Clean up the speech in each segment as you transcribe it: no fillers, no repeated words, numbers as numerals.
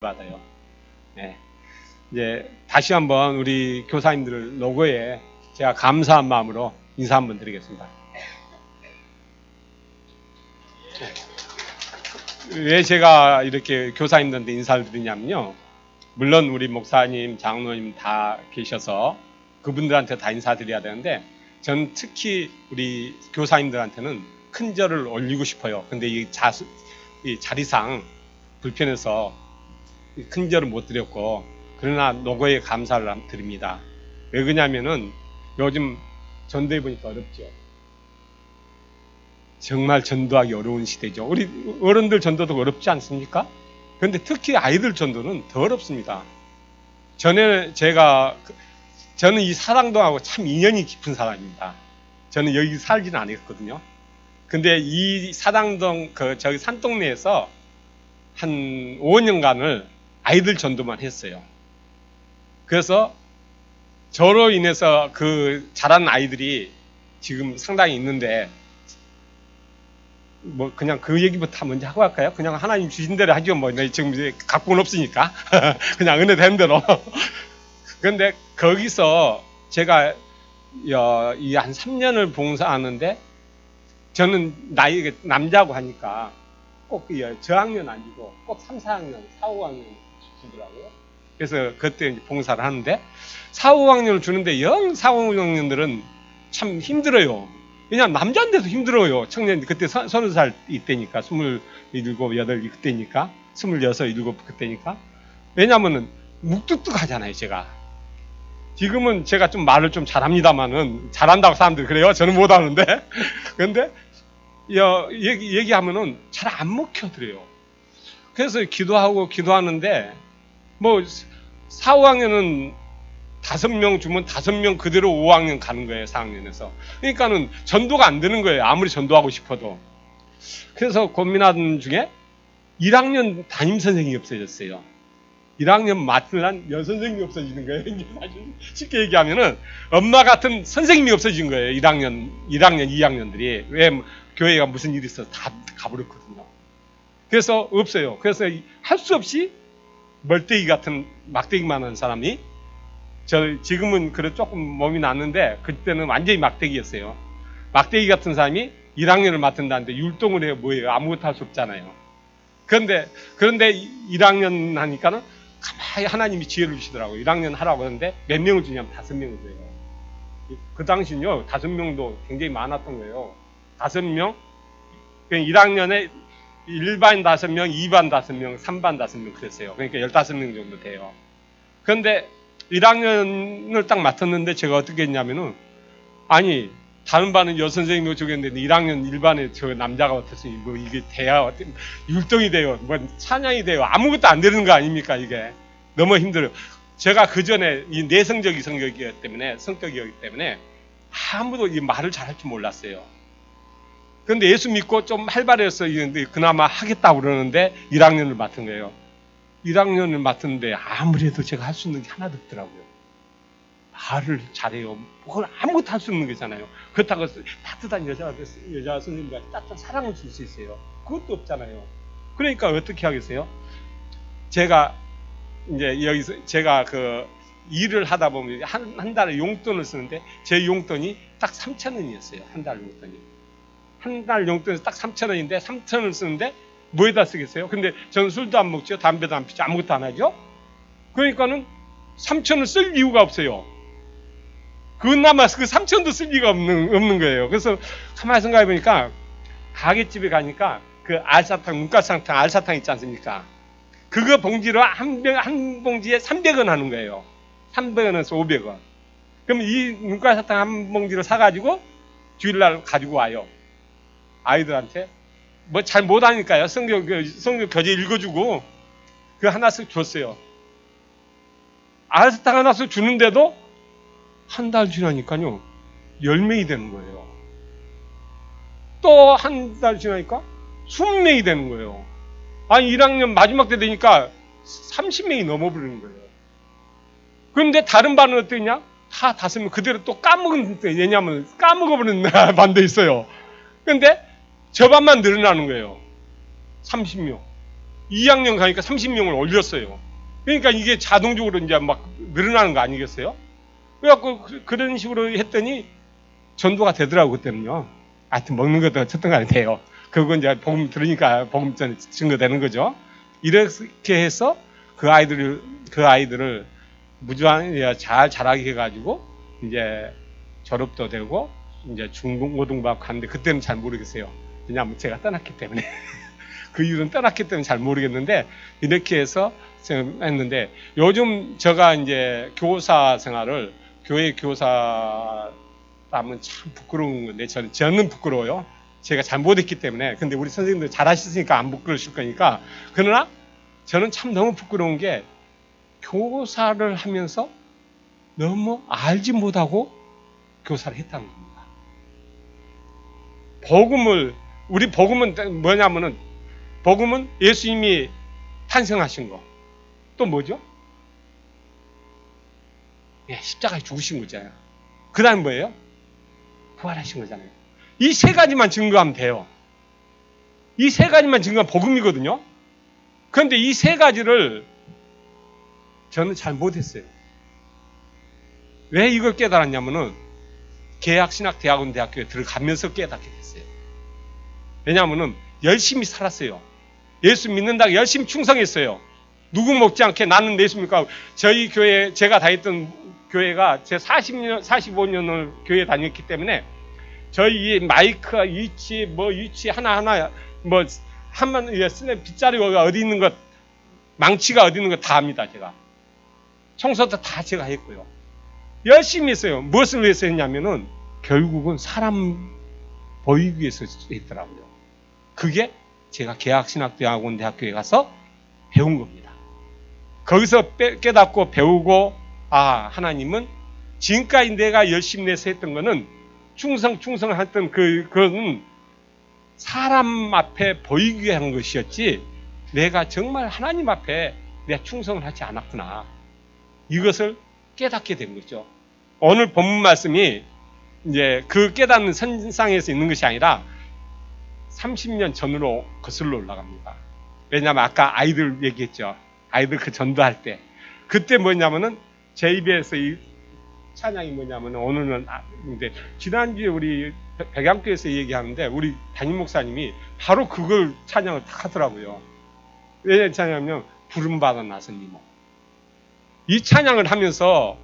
받아요. 네. 이제 다시 한번 우리 교사님들 로고에 제가 감사한 마음으로 인사 한번 드리겠습니다. 왜 제가 이렇게 교사님들한테 인사를 드리냐면요. 물론 우리 목사님, 장로님 다 계셔서 그분들한테 다 인사드려야 되는데 전 특히 우리 교사님들한테는 큰 절을 올리고 싶어요. 근데 이 자리상 불편해서 큰 절을 못 드렸고, 그러나 노고에 감사를 드립니다. 왜 그러냐면은 요즘 전도해 보니까 어렵죠. 정말 전도하기 어려운 시대죠. 우리 어른들 전도도 어렵지 않습니까? 그런데 특히 아이들 전도는 더 어렵습니다. 저는 이 사랑동하고 참 인연이 깊은 사람입니다. 저는 여기 살지는 않았거든요. 근데 이 사랑동 저기 산동네에서 한 5년간을 아이들 전도만 했어요. 그래서 저로 인해서 그 자란 아이들이 지금 상당히 있는데, 뭐 그냥 그 얘기부터 먼저 하고 할까요? 그냥 하나님 주신 대로 하죠. 뭐 지금 이제 갖고는 없으니까 그냥 은혜 된 대로. 그런데 거기서 제가 이 한 3년을 봉사하는데, 저는 나이가 남자고 하니까 꼭 저학년 아니고 꼭 3, 4학년, 4, 5학년 주더라고요. 그래서 그때 봉사를 하는데 4, 5학년을 주는데 4, 5학년들은 참 힘들어요. 왜냐하면 남자인데도 힘들어요. 청년 그때 30살 이때니까 27, 8 그때니까 26, 7 그때니까. 왜냐하면 묵뚝뚝하잖아요. 제가 지금은 제가 좀 말을 좀 잘합니다만은, 잘한다고 사람들이 그래요. 저는 못하는데. 그런데 얘기하면은 잘 안 먹혀들어요. 그래서 기도하는데 뭐 4, 5학년은 5명 주면 5명 그대로 5학년 가는 거예요. 4학년에서. 그러니까는 전도가 안 되는 거예요. 아무리 전도하고 싶어도. 그래서 고민하던 중에 1학년 담임선생님이 없어졌어요. 1학년 맡으란 여선생님이 없어지는 거예요. 사실 쉽게 얘기하면은 엄마 같은 선생님이 없어진 거예요. 1학년, 2학년들이. 왜 교회가 무슨 일이 있어서 다 가버렸거든요. 그래서 없어요. 그래서 할 수 없이 멀대기 같은 막대기만한 사람이, 지금은 그래 조금 몸이 났는데 그때는 완전히 막대기였어요. 막대기 같은 사람이 1학년을 맡은다는데 율동을 해요. 뭐예요? 아무것도 할 수 없잖아요. 그런데 1학년 하니까는 가만히 하나님이 지혜를 주시더라고요. 1학년 하라고 하는데 몇 명을 주냐면 5명을 줘요. 그 당시는요 5명도 굉장히 많았던 거예요. 5명, 1학년에 일반 5명, 2반 5명, 3반 5명 그랬어요. 그러니까 15명 정도 돼요. 그런데 1학년을 딱 맡았는데 제가 어떻게 했냐면은, 아니 다른 반은 여선생님도 저겠는데 1학년 일반에 저 남자가 어떻으니 뭐 이게 돼야 율동이 돼요, 뭐 찬양이 돼요. 아무것도 안 되는 거 아닙니까? 이게 너무 힘들어요. 제가 그 전에 이 내성적인 성격이었기 때문에 아무도 이 말을 잘할 줄 몰랐어요. 그런데 예수 믿고 좀 활발해서 그나마 하겠다고 그러는데 1학년을 맡은 거예요. 1학년을 맡았는데 아무래도 제가 할 수 있는 게 하나도 없더라고요. 말을 잘해요. 그걸 아무것도 할 수 없는 거잖아요. 그렇다고 따뜻한 여자 선생님과 따뜻한 사랑을 줄 수 있어요. 그것도 없잖아요. 그러니까 어떻게 하겠어요? 제가 이제 여기서 제가 그 일을 하다 보면 한 달에 용돈을 쓰는데 제 용돈이 딱 3,000원이었어요. 한 달 용돈이. 한 달 용돈에서 딱 3,000원인데 3,000원을 쓰는데 뭐에다 쓰겠어요? 근데 저는 술도 안 먹죠. 담배도 안 피죠. 아무것도 안 하죠. 그러니까는 3,000원을 쓸 이유가 없어요. 그나마 그 3,000원도 쓸 이유가 없는 거예요. 그래서 가만히 생각해 보니까 가게집에 가니까 그 문가사탕 알사탕 있지 않습니까? 그거 봉지로 한 봉지에 300원 하는 거예요. 300원에서 500원. 그럼 이 문가사탕 한 봉지를 사가지고 주일날 가지고 와요. 아이들한테. 뭐 잘 못하니까요. 성경 교재 읽어주고 그 하나씩 줬어요. 알사탕 하나씩 주는데도 한 달 지나니까요 10명이 되는 거예요. 또 한 달 지나니까 20명이 되는 거예요. 아니 1학년 마지막 때 되니까 30명이 넘어버리는 거예요. 그런데 다른 반은 어떠냐? 다 5명 그대로 또 까먹은, 왜냐면 까먹어버리는 반도 있어요. 그런데 저 반만 늘어나는 거예요. 30명. 2학년 가니까 30명을 올렸어요. 그러니까 이게 자동적으로 이제 막 늘어나는 거 아니겠어요? 그래갖고 그런 식으로 했더니 전도가 되더라고, 그때는요. 하여튼 먹는 것도 어쨌든 간에 돼요. 그거 이제 복음 들으니까 복음 증거되는 거죠. 이렇게 해서 그 아이들을 무주한 잘 자라게 해가지고 이제 졸업도 되고 이제 중고등부 갔는데 그때는 잘 모르겠어요. 왜냐하면 제가 떠났기 때문에 그 이유는 떠났기 때문에 잘 모르겠는데 이렇게 해서 했는데 요즘 제가 이제 교사 생활을 교회 교사 하면 참 부끄러운 건데 저는 부끄러워요. 제가 잘못했기 때문에. 근데 우리 선생님들 잘하셨으니까 안 부끄러우실 거니까. 그러나 저는 참 너무 부끄러운 게 교사를 하면서 너무 알지 못하고 교사를 했다는 겁니다. 우리 복음은 뭐냐면은 복음은 예수님이 탄생하신 거. 또 뭐죠? 예, 십자가에 죽으신 거잖아요. 그 다음 뭐예요? 부활하신 거잖아요. 이 세 가지만 증거하면 돼요. 이 세 가지만 증거하면 복음이거든요. 그런데 이 세 가지를 저는 잘 못했어요. 왜 이걸 깨달았냐면은 계약신학대학원대학교에 들어가면서 깨닫게 됐어요. 왜냐하면은 열심히 살았어요. 예수 믿는다고 열심히 충성했어요. 누구 먹지 않게 나는 예수 믿고. 저희 교회, 제가 다녔던 교회가 제 45년을 교회 다녔기 때문에 저희 마이크 위치 하나하나 한번 쓰는 빗자루가 어디 있는 것, 망치가 어디 있는 것 다 압니다. 제가 청소도 다 제가 했고요. 열심히 했어요. 무엇을 위해서 했냐면은 결국은 사람 보이기 위해서 했더라고요. 그게 제가 계약신학대학원대학교에 가서 배운 겁니다. 거기서 깨닫고 배우고, 하나님은 지금까지 내가 열심히 내서 했던 거는 충성했던 그건 사람 앞에 보이기 위해 한 것이었지, 내가 정말 하나님 앞에 내가 충성을 하지 않았구나. 이것을 깨닫게 된 거죠. 오늘 본문 말씀이 이제 그 깨닫는 선상에서 있는 것이 아니라 30년 전으로 거슬러 올라갑니다. 왜냐하면 아까 아이들 얘기했죠. 아이들 그 전도할 때. 그때 뭐냐면은 제 입에서 이 찬양이 뭐냐면 오늘은 근데 지난주에 우리 백양교에서 얘기하는데 우리 담임 목사님이 바로 그걸 찬양을 딱 하더라고요. 왜 찬양하면 부름받아 나선님은. 이 찬양을 하면서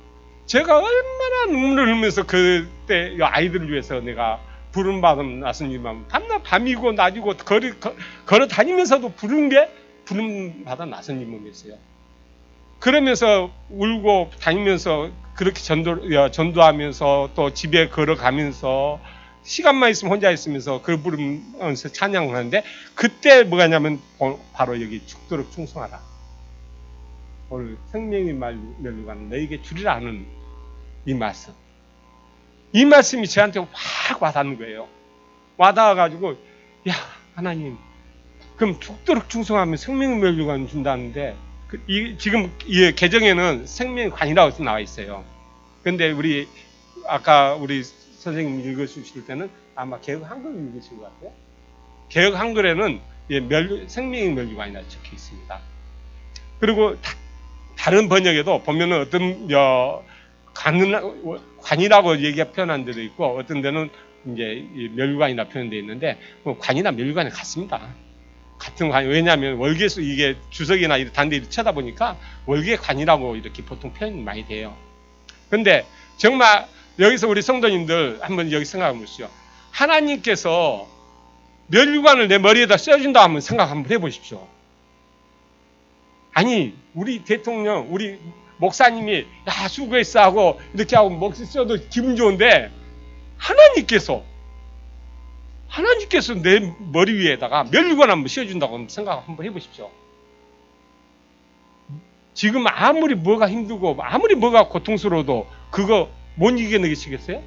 제가 얼마나 눈물을 흘리면서 그때 아이들을 위해서 내가 부름받은 나선님은 밤이고 낮이고 걸어 다니면서도 부른 게 부름받아 나선님이었어요. 그러면서 울고 다니면서 그렇게 전도하면서 또 집에 걸어가면서 시간만 있으면 혼자 있으면서 그 부르면서 찬양을 하는데 그때 뭐가냐면 바로 여기 죽도록 충성하라. 오늘 생명의 멸류관은 너에게 주리라 하는 이 말씀. 이 말씀이 저한테 확 와닿는 거예요. 와닿아가지고 야 하나님 그럼 죽도록 충성하면 생명의 멸류관 준다는데 지금 이 개정에는 생명의 관이라고 나와 있어요. 근데 아까 우리 선생님 읽어주실 때는 아마 개혁 한글 읽으신 것 같아요. 개혁 한글에는 생명의 멸류관이라고 적혀 있습니다. 그리고 다른 번역에도 보면은 어떤 관이라고 표현한 데도 있고 어떤 데는 이제 멸류관이라 표현되어 있는데 관이나 멸류관이 같습니다. 같은 관. 왜냐하면 월계수 이게 주석이나 다른 데 쳐다보니까 월계 관이라고 이렇게 보통 표현이 많이 돼요. 근데 정말 여기서 우리 성도님들 한번 여기 생각해 보시죠. 하나님께서 멸류관을 내 머리에다 씌워준다 하면 생각 한번 해보십시오. 아니 우리 대통령 우리 목사님이 수고했어 하고 이렇게 하고 목숨 씌워도 기분 좋은데 하나님께서 내 머리 위에다가 멸류관 한번 씌워준다고 생각 한번 해보십시오. 지금 아무리 뭐가 힘들고 아무리 뭐가 고통스러워도 그거 못 이겨내시겠어요?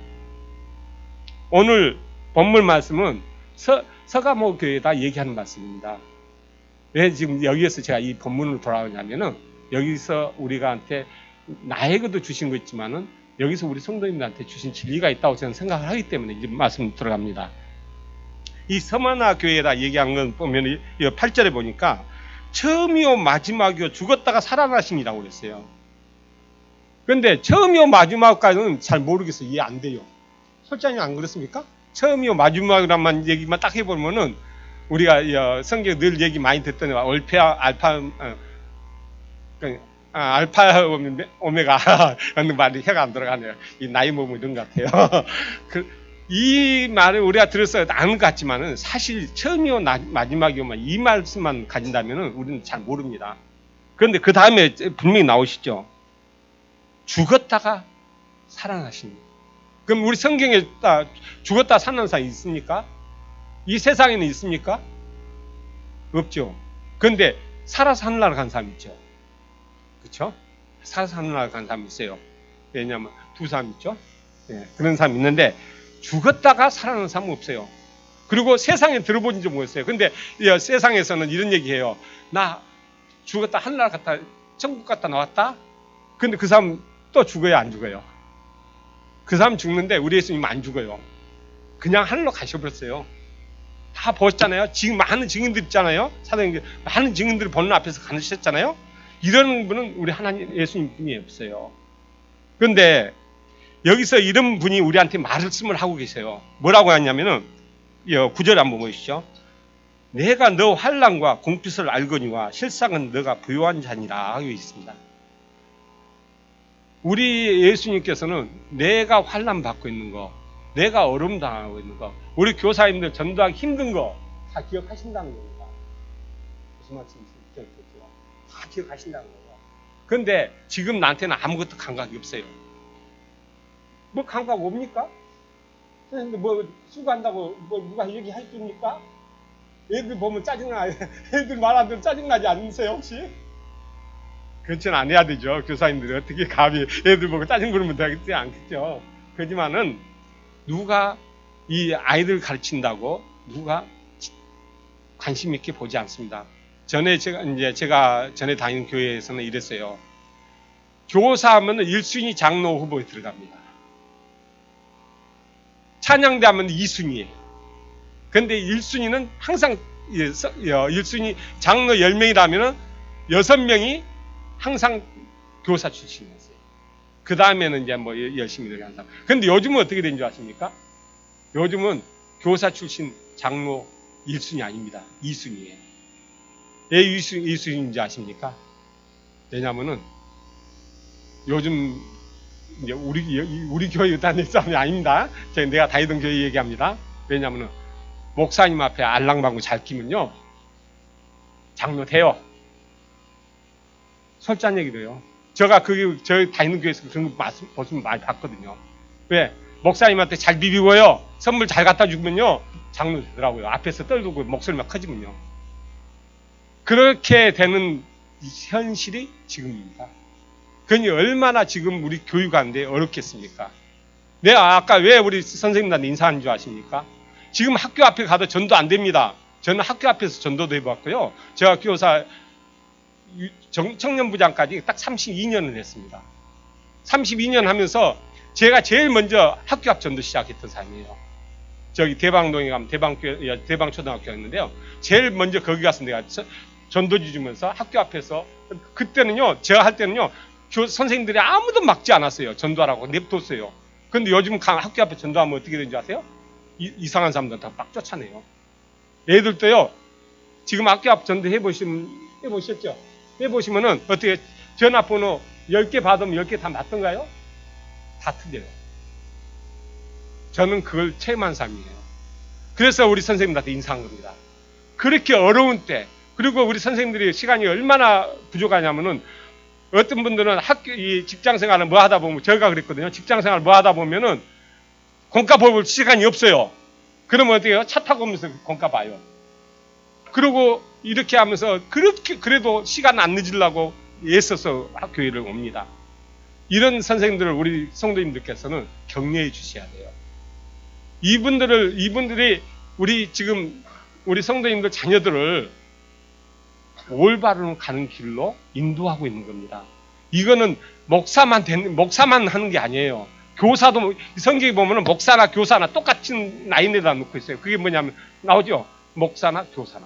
오늘 본문 말씀은 서가모 교회에다 얘기하는 말씀입니다. 왜 지금 여기에서 제가 이 본문으로 돌아오냐면은 여기서 우리가한테 나에게도 주신 거 있지만은 여기서 우리 성도님들한테 주신 진리가 있다고 저는 생각을 하기 때문에 이 말씀 들어갑니다. 이 서머나 교회에다 얘기한 건 보면 이 8절에 보니까 처음이요 마지막이요 죽었다가 살아나심이라고 그랬어요. 그런데 처음이요 마지막까지는 잘 모르겠어요. 이해 안 돼요. 솔직히 안 그렇습니까? 처음이요 마지막이란 얘기만 딱 해보면은 우리가 성경 늘 얘기 많이 듣던 알파 오메가 하는 말이 혀가 안 들어가네요. 이 나이 먹으면 이런 것 같아요. 이 말을 우리가 들어서 아는 것 같지만은 사실 처음이요 마지막이요만 이 말씀만 가진다면은 우리는 잘 모릅니다. 그런데 그 다음에 분명히 나오시죠. 죽었다가 살아나십니다. 그럼 우리 성경에 죽었다 살아난 사람이 있습니까? 이 세상에는 있습니까? 없죠. 그런데 살아서 하늘나라 간 사람 있죠. 그렇죠? 살아서 하늘나라 간 사람 있어요. 왜냐하면 두 사람 있죠. 예, 그런 사람 있는데 죽었다가 살아나는 사람은 없어요. 그리고 세상에 들어본 적 뭐였어요? 근데 세상에서는 이런 얘기해요. 나 죽었다 하늘나라 갔다 천국 갔다 나왔다. 근데 그 사람 또 죽어요, 안 죽어요? 그 사람 죽는데 우리 예수님 안 죽어요. 그냥 하늘로 가셔버렸어요. 다 보셨잖아요. 지금 많은 증인들 있잖아요. 사도행전 많은 증인들을 보는 앞에서 가르치셨잖아요. 이런 분은 우리 하나님 예수님 분이 없어요. 그런데 여기서 이런 분이 우리한테 말씀을 하고 계세요. 뭐라고 하냐면은 9절 한번 보시죠. 내가 너 환난과 공핍을 알거니와 실상은 너가 부요한 자니라 하고 있습니다. 우리 예수님께서는 내가 환난 받고 있는 거, 내가 어려움 당하고 있는 거, 우리 교사님들 전도하기 힘든 거 다 기억하신다는 겁니다. 무슨 말씀이신지 기억했죠? 다 기억하신다는 거예요. 그런데 지금 나한테는 아무것도 감각이 없어요. 뭐 감각 옵니까? 선생님들 뭐 수고한다고 뭐 누가 얘기할 줍니까? 애들 보면 짜증나. 애들 말 안 들으면 짜증나지 않으세요 혹시? 그렇지는 않아야 되죠. 교사님들이 어떻게 감히 애들 보고 짜증 부르면 되겠지 않겠죠. 그렇지만은 누가 이 아이들 가르친다고 누가 관심 있게 보지 않습니다. 전에 제가 전에 다니는 교회에서는 이랬어요. 교사하면 1순위 장로 후보에 들어갑니다. 찬양대 하면 2순위예요. 근데 1순위는 항상 1순위 장로 10명이라면 6명이 항상 교사 출신이었어요. 그 다음에는 이제 뭐 열심히 일하는 사람. 근데 요즘은 어떻게 된 줄 아십니까? 요즘은 교사 출신 장로 1순위 아닙니다. 2순위예요. 왜 2순위인지 아십니까? 왜냐면은 요즘 이제 우리 교회 다니는 사람이 아닙니다. 내가 다니던 교회 얘기합니다. 왜냐면은 목사님 앞에 알랑방구 잘 끼면요 장로 돼요. 솔직한 얘기도요. 제가 저희 다니는 교회에서 그런 거 보시면 많이 봤거든요. 왜? 목사님한테 잘 비비고요. 선물 잘 갖다 주면요. 장로 되더라고요. 앞에서 떨고 목소리만 커지면요. 그렇게 되는 현실이 지금입니다. 그러니 얼마나 지금 우리 교육하는데 어렵겠습니까? 내가 아까 왜 우리 선생님들한테 인사하는 줄 아십니까? 지금 학교 앞에 가도 전도 안 됩니다. 저는 학교 앞에서 전도도 해봤고요. 제가 교사 청년부장까지 딱 32년을 했습니다. 32년 하면서 제가 제일 먼저 학교 앞 전도 시작했던 사람이에요. 저기 대방동에 가면 대방초등학교였는데요. 제일 먼저 거기 가서 내가 전도지 주면서 학교 앞에서 그때는요. 제가 할 때는요. 선생님들이 아무도 막지 않았어요. 전도하라고 냅뒀어요. 그런데 요즘 학교 앞에 전도하면 어떻게 되는지 아세요? 이상한 사람들 다 막 쫓아내요. 애들도요. 지금 학교 앞 전도 해보셨죠? 해보시면은 어떻게 전화번호 10개 받으면 10개 다 맞던가요? 다 틀려요. 저는 그걸 체험한 사람이에요. 그래서 우리 선생님들한테 인사한 겁니다. 그렇게 어려운 때, 그리고 우리 선생님들이 시간이 얼마나 부족하냐면은 어떤 분들은 이 직장 생활을 뭐 하다 보면, 저희가 그랬거든요. 직장 생활을 뭐 하다 보면은 공과 볼 시간이 없어요. 그러면 어떻게 해요? 차 타고 오면서 공과 봐요. 그리고 이렇게 하면서 그래도 시간 안 늦으려고 애써서 교회를 옵니다. 이런 선생님들을 우리 성도님들께서는 격려해 주셔야 돼요. 이분들이 우리 성도님들 자녀들을 올바른 가는 길로 인도하고 있는 겁니다. 이거는 목사만 하는 게 아니에요. 교사도 성경에 보면은 목사나 교사나 똑같은 라인에다 놓고 있어요. 그게 뭐냐면 나오죠. 목사나 교사나.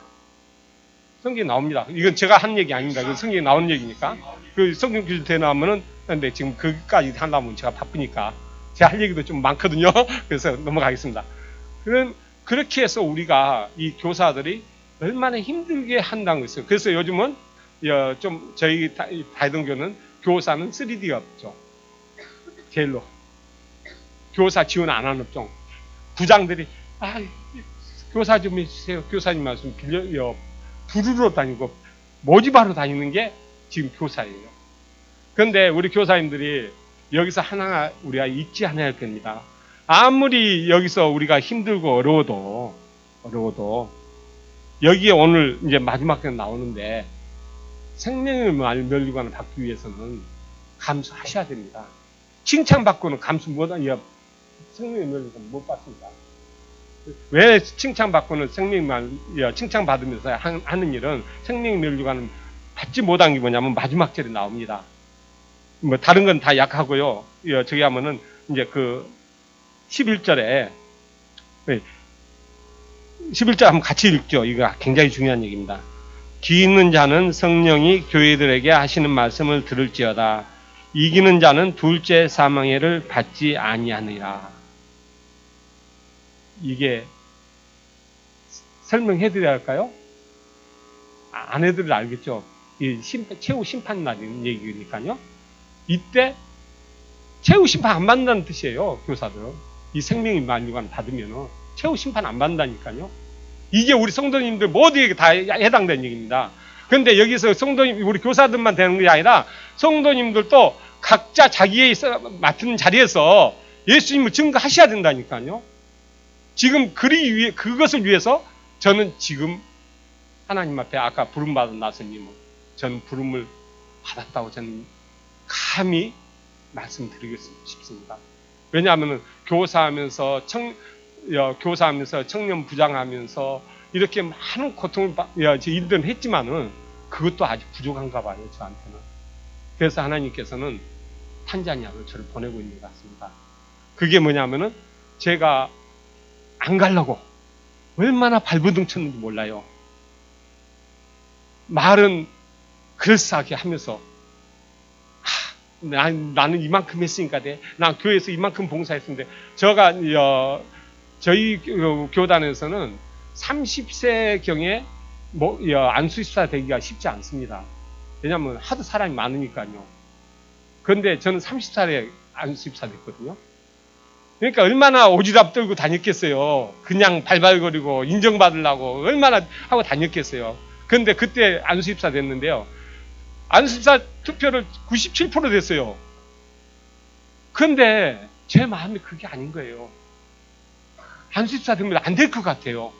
성경에 나옵니다. 이건 제가 한 얘기 아닙니다. 이건 성경에 나오는 얘기니까. 그 성경 퀴즈 대 나오면은, 근데 지금 그까지 한다면 제가 바쁘니까. 제가 할 얘기도 좀 많거든요. 그래서 넘어가겠습니다. 그렇게 해서 우리가 이 교사들이 얼마나 힘들게 한다는 것이에요. 그래서 요즘은 좀 저희 다이동교는 교사는 3D가 없죠. 제일로. 교사 지원 안 하는 업종. 부장들이, 교사 좀 해주세요. 교사님 말씀 빌려, 부르러 다니고, 모집하러 다니는 게 지금 교사예요. 그런데 우리 교사님들이 여기서 하나 우리가 잊지 않아야 할 겁니다. 아무리 여기서 우리가 힘들고 어려워도, 여기에 오늘 이제 마지막 편 나오는데, 생명의 면류관을 받기 위해서는 감수하셔야 됩니다. 칭찬받고는 감수 못하냐, 생명의 면류관 못 받습니다. 왜 칭찬받고는 칭찬받으면서 하는 일은 생명의 면류관은 받지 못한 게 뭐냐면 마지막 절에 나옵니다. 뭐 다른 건 다 약하고요. 저기 하면은 이제 그 11절에 11절 한번 같이 읽죠. 이거 굉장히 중요한 얘기입니다. 귀 있는 자는 성령이 교회들에게 하시는 말씀을 들을지어다. 이기는 자는 둘째 사망회를 받지 아니하느니라. 이게 설명해드려야 할까요? 안 해드려도 알겠죠? 최후 심판 날이는 얘기니까요. 이때 최후 심판 안 받는다는 뜻이에요. 교사들. 이 생명의 면류관 받으면 최후 심판 안 받는다니까요. 이게 우리 성도님들 모두에게 다 해당되는 얘기입니다. 그런데 여기서 성도님, 우리 교사들만 되는 게 아니라 성도님들도 각자 자기의 맡은 자리에서 예수님을 증거하셔야 된다니까요. 지금 그것을 위해서 저는 지금 하나님 앞에 아까 부름받은 나선님은 저는 부름을 받았다고 저는 감히 말씀드리고 싶습니다. 왜냐하면 교사하면서 청년 부장하면서 이렇게 많은 고통을 일들은 했지만은 그것도 아직 부족한가 봐요, 저한테는. 그래서 하나님께서는 탄자니아로 저를 보내고 있는 것 같습니다. 그게 뭐냐면은 제가 안 가려고 얼마나 발버둥 쳤는지 몰라요. 말은 그럴싸하게 하면서 나는 이만큼 했으니까 돼. 난 교회에서 이만큼 봉사했는데 저희 교단에서는 30세경에 안수입사 되기가 쉽지 않습니다. 왜냐하면 하도 사람이 많으니까요. 그런데 저는 30살에 안수입사 됐거든요. 그러니까 얼마나 오지랖 떨고 다녔겠어요. 그냥 발발거리고 인정받으려고 얼마나 하고 다녔겠어요. 그런데 그때 안수입사 됐는데요. 안수입사 투표를 97% 됐어요. 그런데 제 마음이 그게 아닌 거예요. 안수입사 되면 안 될 것 같아요.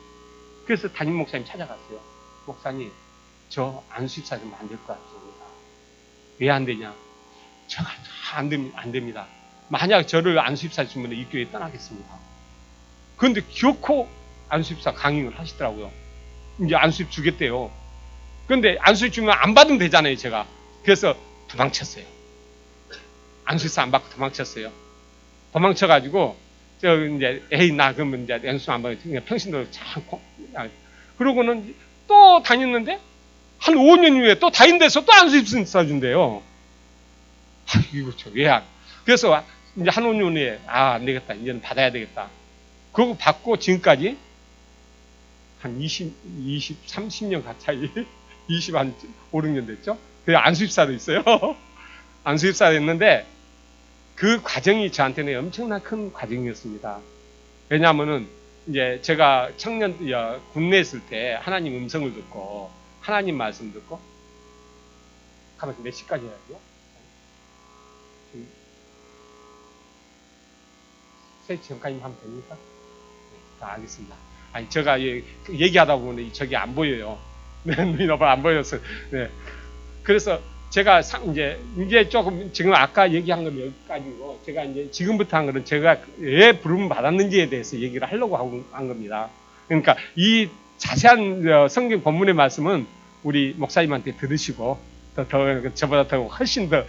그래서 담임 목사님 찾아갔어요. 목사님, 저 안수입사 되면 안 될 것 같습니다. 왜 안 되냐? 제가 안 됩니다. 만약 저를 안수입사 주면 이 교회 떠나겠습니다. 그런데 기어코 안수입사 강행을 하시더라고요. 이제 안수입 주겠대요. 그런데 안수입 주면 안 받으면 되잖아요, 제가. 그래서 도망쳤어요. 안수입사 안 받고 도망쳤어요. 도망쳐가지고, 나 그러면 이제 연수 안 받고, 그냥 평신도로 참고. 그러고는 또 다녔는데, 한 5년 후에 또 다닌 데서 또 안수입사 준대요. 이거 왜 안. 그래서 이제 한 5년 후에, 안 되겠다. 이제는 받아야 되겠다. 그거 받고 지금까지 한 30년 가까이, 5, 6년 됐죠? 그 안수입사도 있어요. 안수입사 됐는데, 그 과정이 저한테는 엄청난 큰 과정이었습니다. 왜냐하면은, 이제 제가 군내에 있을 때 하나님 음성을 듣고, 하나님 말씀 듣고, 가만히 몇 시까지 해야죠? 3시 전까지 하면 됩니까? 네, 알겠습니다. 아니, 제가 얘기하다 보면 저기 안 보여요. 눈이 너무 안 보여서. 네. 그래서 제가 이제 조금 지금 아까 얘기한 건 여기까지고, 제가 이제 지금부터 한 거는 제가 왜 부름을 받았는지에 대해서 얘기를 하려고 한 겁니다. 그러니까 이 자세한 성경 본문의 말씀은 우리 목사님한테 들으시고, 저보다 더 훨씬 더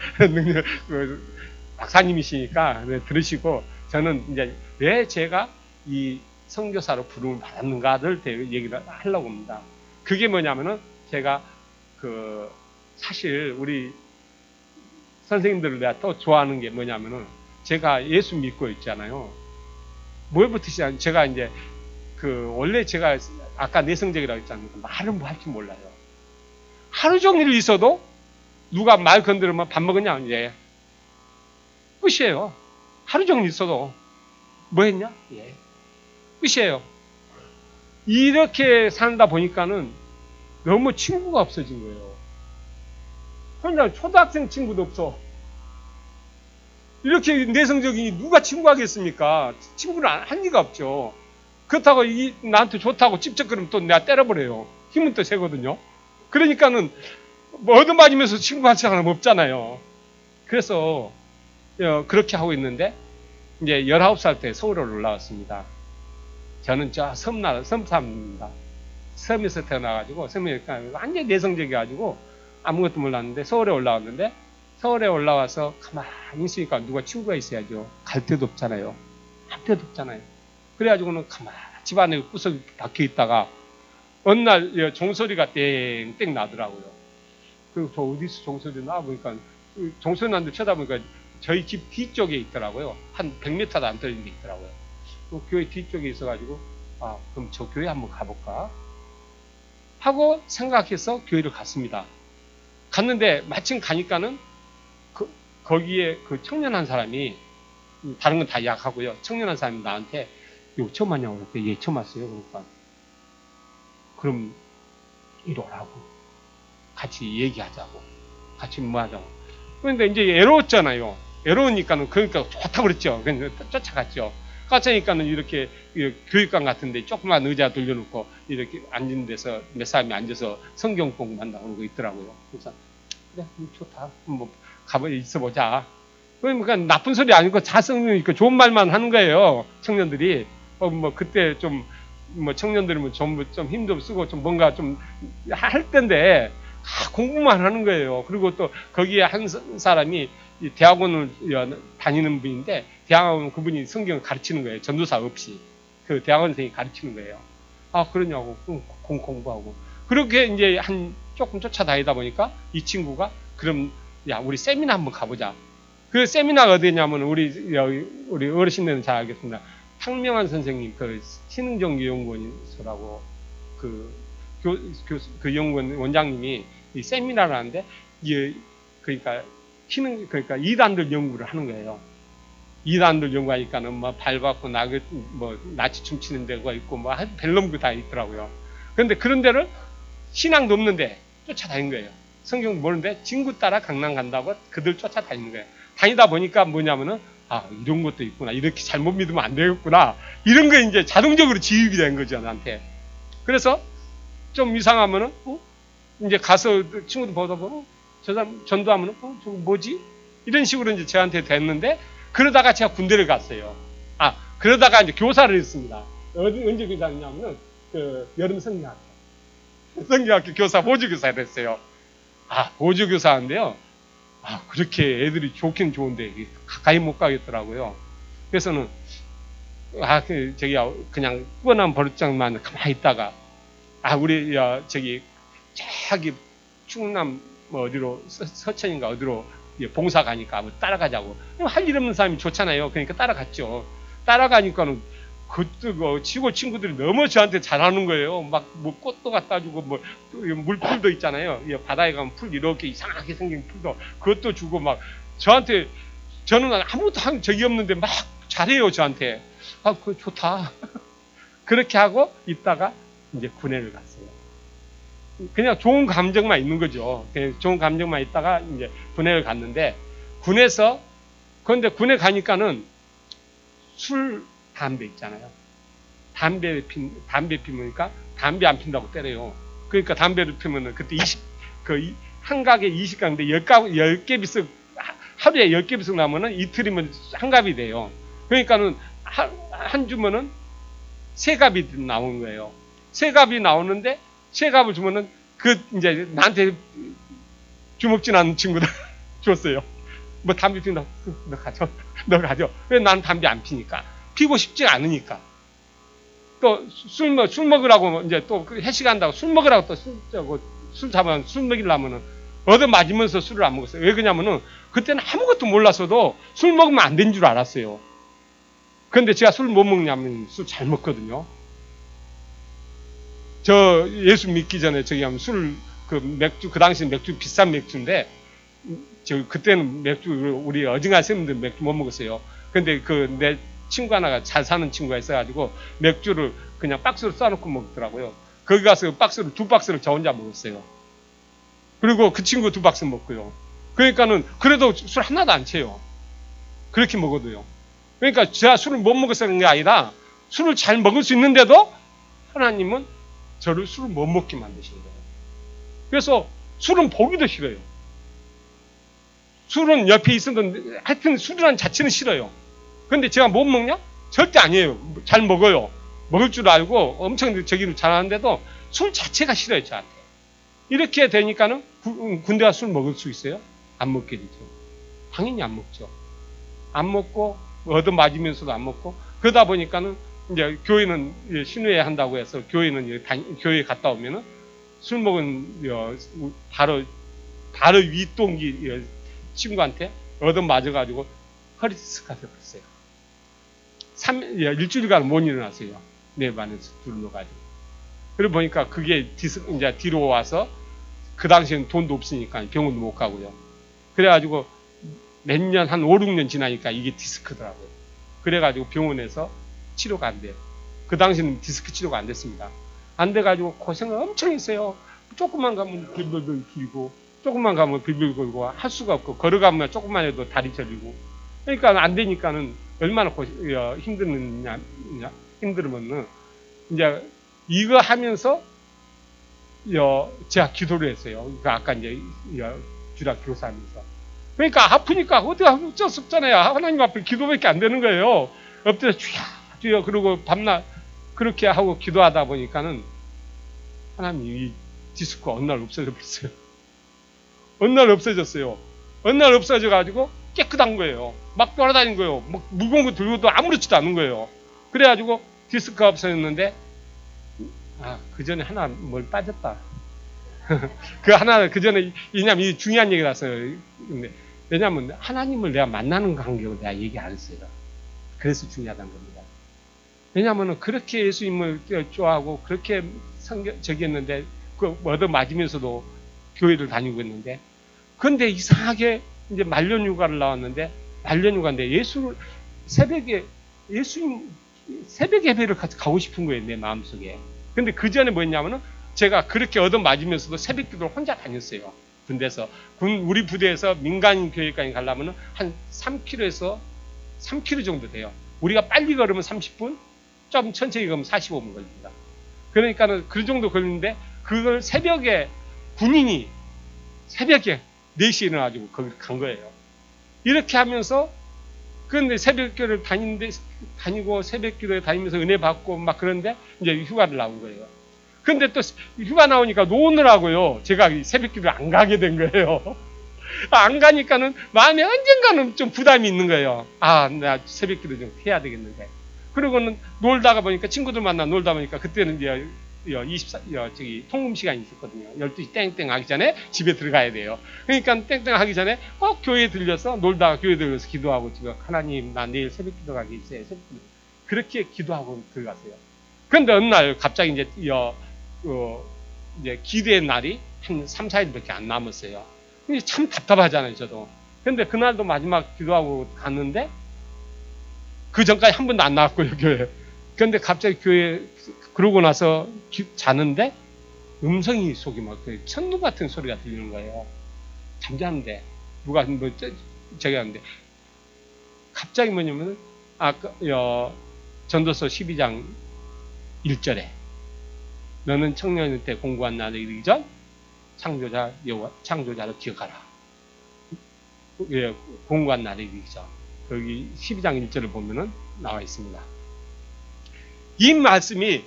박사님이시니까 들으시고, 저는 이제 왜 제가 이 선교사로 부름을 받았는가를 얘기를 하려고 합니다. 그게 뭐냐면은 제가 사실 우리 선생님들을 내가 또 좋아하는 게 뭐냐면은 제가 예수 믿고 있잖아요. 뭘부터 시작? 제가 이제 원래 제가 아까 내성적이라고 했잖아요. 말은 뭐 할 줄 몰라요. 하루 종일 있어도 누가 말 건드리면 밥 먹었냐? 예. 끝이에요. 하루 종일 있어도 뭐 했냐? 예. 끝이에요. 이렇게 살다 보니까는 너무 친구가 없어진 거예요. 혼자 초등학생 친구도 없어. 이렇게 내성적이니 누가 친구하겠습니까? 친구를 할 리가 없죠. 그렇다고 나한테 좋다고 찝쩍거리면 또 내가 때려버려요. 힘은 또 세거든요. 그러니까는 뭐 얻어맞으면서 친구할 사람 없잖아요. 그래서 그렇게 하고 있는데 이제 19살 때 서울에 올라왔습니다. 저는 저 섬사입니다. 섬에서 태어나가지고 섬에 완전히 내성적이가지고 아무것도 몰랐는데 서울에 올라왔는데 서울에 올라와서 가만히 있으니까 누가 친구가 있어야죠. 갈 데도 없잖아요. 할 데도 없잖아요. 그래가지고는 가만히 집 안에 구석에 박혀 있다가 어느 날 종소리가 땡땡 나더라고요. 그리고 저 어디서 종소리 나 보니까 종소리 나는데 쳐다보니까 저희 집 뒤쪽에 있더라고요. 한 100m도 안 떨어진 데 있더라고요. 교회 뒤쪽에 있어가지고 그럼 저 교회 한번 가볼까 하고 생각해서 교회를 갔습니다. 갔는데 마침 가니까는 거기에 청년 한 사람이 다른 건 다 약하고요. 청년 한 사람이 나한테 이거 처음 왔냐고 그랬더니 예 처음 왔어요. 그러니까 그럼 이리 오라고 같이 얘기하자고 같이 뭐 하자고. 그런데 이제 애로웠잖아요. 애로우니까는 그러니까 좋다고 그랬죠. 그래서 쫓아갔죠. 쫓아가니까는 이렇게 교육관 같은데 조그만 의자 돌려놓고 이렇게 앉은 데서 몇 사람이 앉아서 성경 공부한다고 그러고 있더라고요. 그래서 그래 좋다. 뭐 가보 있어보자. 그러니까 나쁜 소리 아니고 자성이니까 좋은 말만 하는 거예요. 청년들이 뭐 그때 좀 뭐 청년들은 좀 힘 좀 쓰고 좀 뭔가 좀 할 텐데 공부만 하는 거예요. 그리고 또 거기에 한 사람이 대학원을 다니는 분인데 대학원 그분이 성경을 가르치는 거예요. 전도사 없이 그 대학원생이 가르치는 거예요. 그러냐고 공부하고 그렇게 이제 조금 쫓아다니다 보니까 이 친구가 그럼 야 우리 세미나 한번 가보자. 그 세미나가 어디냐면 우리 어르신들은 잘 알겠습니다. 탕명한 선생님 신흥정교연구원소라고 그 연구원 원장님이 이 세미나를 하는데 그러니까 이단들 연구를 하는 거예요. 이단들 연구하니까는 뭐 밟았고 나치 춤추는 데가 있고 뭐 벨럼그 다 있더라고요. 그런데 그런 데를 신앙도 없는데 쫓아다닌 거예요. 성경 모르는데 친구 따라 강남 간다고 그들 쫓아다니는 거예요. 다니다 보니까 뭐냐면은 이런 것도 있구나. 이렇게 잘못 믿으면 안 되겠구나. 이런 거 이제 자동적으로 지입이 된 거죠, 나한테. 그래서 좀 이상하면은 이제 가서 친구들 보다 보면 저 사람 전도하면은 저거 뭐지? 이런 식으로 이제 저한테 됐는데 그러다가 제가 군대를 갔어요. 그러다가 이제 교사를 했습니다. 언제 교사했냐면은 여름 성경학교 교사 보조교사를 했어요. 보조교사인데요. 그렇게 애들이 좋긴 좋은데 가까이 못 가겠더라고요. 그래서는 그냥 뻔한 버릇장만 가만히 있다가 우리 저기 충남 어디로 서천인가 어디로 봉사 가니까 따라가자고. 할 일 없는 사람이 좋잖아요. 그러니까 따라갔죠. 따라가니까는 치고 친구들이 너무 저한테 잘하는 거예요. 뭐 꽃도 갖다 주고 물풀도 있잖아요. 바다에 가면 풀 이렇게 이상하게 생긴 풀도 그것도 주고 저한테 저는 아무것도 한 적이 없는데 막 잘해요 저한테. 그거 좋다. 그렇게 하고 있다가 이제 군회를 갔어요. 그냥 좋은 감정만 있는 거죠. 그냥 좋은 감정만 있다가 이제 군회를 갔는데 그런데 군에 가니까는 담배 있잖아요. 담배 피우니까 담배 안 핀다고 때려요. 그러니까 담배를 피우면은 그때 한 가게 20가인데 10개 비석 하루에 10개 비석 나면은 이틀이면 한 갑이 돼요. 그러니까는 한 주면은 세 갑이 나오는 거예요. 세 갑이 나오는데 세 갑을 주면은 이제 나한테 주먹진 않는 친구들 줬어요. 뭐 담배 피운다. 너 가져. 왜 나는 담배 안 피니까. 피고 싶지 않으니까. 또 술 먹으라고 이제 또 회식한다고 술 먹으라고 또 술 먹이려면은 얻어 맞으면서 술을 안 먹었어요. 왜 그러냐면은 그때는 아무것도 몰랐어도 술 먹으면 안 된 줄 알았어요. 그런데 제가 술 못 먹냐면 술 잘 먹거든요. 저 예수 믿기 전에 저기 하면 맥주, 그 당시 맥주 비싼 맥주인데, 그때는 맥주, 우리 어징아 쌤들 맥주 못 먹었어요. 근데 내 친구 하나가 잘 사는 친구가 있어가지고 맥주를 그냥 박스로 싸놓고 먹더라고요. 거기 가서 두 박스를 저 혼자 먹었어요. 그리고 그 친구 2박스 먹고요. 그러니까는 그래도 술 하나도 안 채요. 그렇게 먹어도요. 그러니까 제가 술을 못 먹어서 그런 게 아니라 술을 잘 먹을 수 있는데도 하나님은 저를 술을 못 먹게 만드신 거예요. 그래서 술은 보기도 싫어요. 술은 옆에 있어도 하여튼 술이라는 자체는 싫어요. 근데 제가 못 먹냐? 절대 아니에요. 잘 먹어요. 먹을 줄 알고 엄청 저기를 잘하는데도 술 자체가 싫어요, 저한테. 이렇게 되니까는 군대 가서 술 먹을 수 있어요? 안 먹게 되죠. 당연히 안 먹죠. 안 먹고 얻어 맞으면서도 안 먹고, 그러다 보니까는 이제 교회는 신우회 한다고 해서 교회에 갔다 오면은 술 먹은 바로 윗동기 친구한테 얻어 맞아가지고 허리 디스크가 되어버렸어요. 일주일간 못 일어났어요. 내 반에서 둘러가지고. 그러고 보니까 그게 이제 뒤로 와서 그 당시에는 돈도 없으니까 병원도 못 가고요. 그래가지고 몇 년, 한 5, 6년 지나니까 이게 디스크더라고요. 그래가지고 병원에서 치료가 안 돼요. 그 당시에는 디스크 치료가 안 됐습니다. 안 돼가지고 고생을 엄청 했어요. 조금만 가면 빌빌 길고, 조금만 가면 빌빌 걸고, 할 수가 없고, 걸어가면 조금만 해도 다리 저리고. 그러니까 안 되니까는 얼마나 힘들으면은, 이제 이거 하면서, 제가 기도를 했어요. 아까 이제, 주락 교사하면서. 그러니까 아프니까 어쩔 수 없잖아요. 하나님 앞에 기도밖에 안 되는 거예요. 엎드려 주여 그러고 밤낮 그렇게 하고 기도하다 보니까는 하나님이 이 디스크 어느 날 없어져 버렸어요. 어느 날 없어졌어요. 어느 날 없어져 가지고 깨끗한 거예요. 막 돌아다닌 거예요. 막 무거운 거 들고도 아무렇지도 않은 거예요. 그래가지고 디스크가 없어졌는데, 그 전에 하나 뭘 빠졌다. 그 전에, 왜냐면 이 중요한 얘기라서요. 왜냐면 하나님을 내가 만나는 간격을 내가 얘기 안 했어요. 그래서 중요하다는 겁니다. 왜냐면은 그렇게 예수님을 좋아하고 그렇게 저기 했는데, 얻어 맞으면서도 교회를 다니고 있는데, 그런데 이상하게 이제 말년휴가를 나왔는데, 말년휴가인데 예수님 새벽 예배를 가고 싶은 거예요, 내 마음속에. 근데 그 전에 뭐였냐면은 제가 그렇게 얻어 맞으면서도 새벽 기도를 혼자 다녔어요. 군대에서. 우리 부대에서 민간 교회까지 가려면 한 3km 정도 돼요. 우리가 빨리 걸으면 30분, 좀 천천히 걸으면 45분 걸립니다. 그러니까는 그 정도 걸리는데, 그걸 새벽에, 군인이 새벽에 4시에 일어나가지고 거기 간 거예요. 이렇게 하면서, 그런데 새벽기도를 다니고 새벽기도에 다니면서 은혜 받고 막 그런데 이제 휴가를 나온 거예요. 근데 또 휴가 나오니까 노느라고요. 제가 새벽기도를 안 가게 된 거예요. 안 가니까는 마음에 언젠가는 좀 부담이 있는 거예요. 나 새벽기도 좀 해야 되겠는데. 그러고는 놀다가 보니까 친구들 만나 놀다 보니까 그때는 이제 통금 시간이 있었거든요. 12시 땡땡 하기 전에 집에 들어가야 돼요. 그러니까 땡땡 하기 전에 꼭 교회에 들려서 놀다가 교회에 들려서 기도하고, 지금 하나님 나 내일 새벽기도 가기 있어요. 새벽기도. 그렇게 기도하고 들어갔어요. 그런데 어느 날 갑자기 이제 기대의 날이 한 3, 4일밖에 안 남았어요. 참 답답하잖아요, 저도. 근데 그날도 마지막 기도하고 갔는데, 그 전까지 한 번도 안 나왔고요, 교회. 그런데 갑자기 교회, 그러고 나서 자는데, 음성이 속이 막, 천둥 같은 소리가 들리는 거예요. 잠자는데, 누가 저기 하는데, 갑자기 뭐냐면은, 전도서 12장 1절에, 너는 청년일 때 공부한 날에 이르기 전 창조자를 기억하라. 공부한 날에 이르기 전. 여기 12장 1절을 보면은 나와 있습니다. 이 말씀이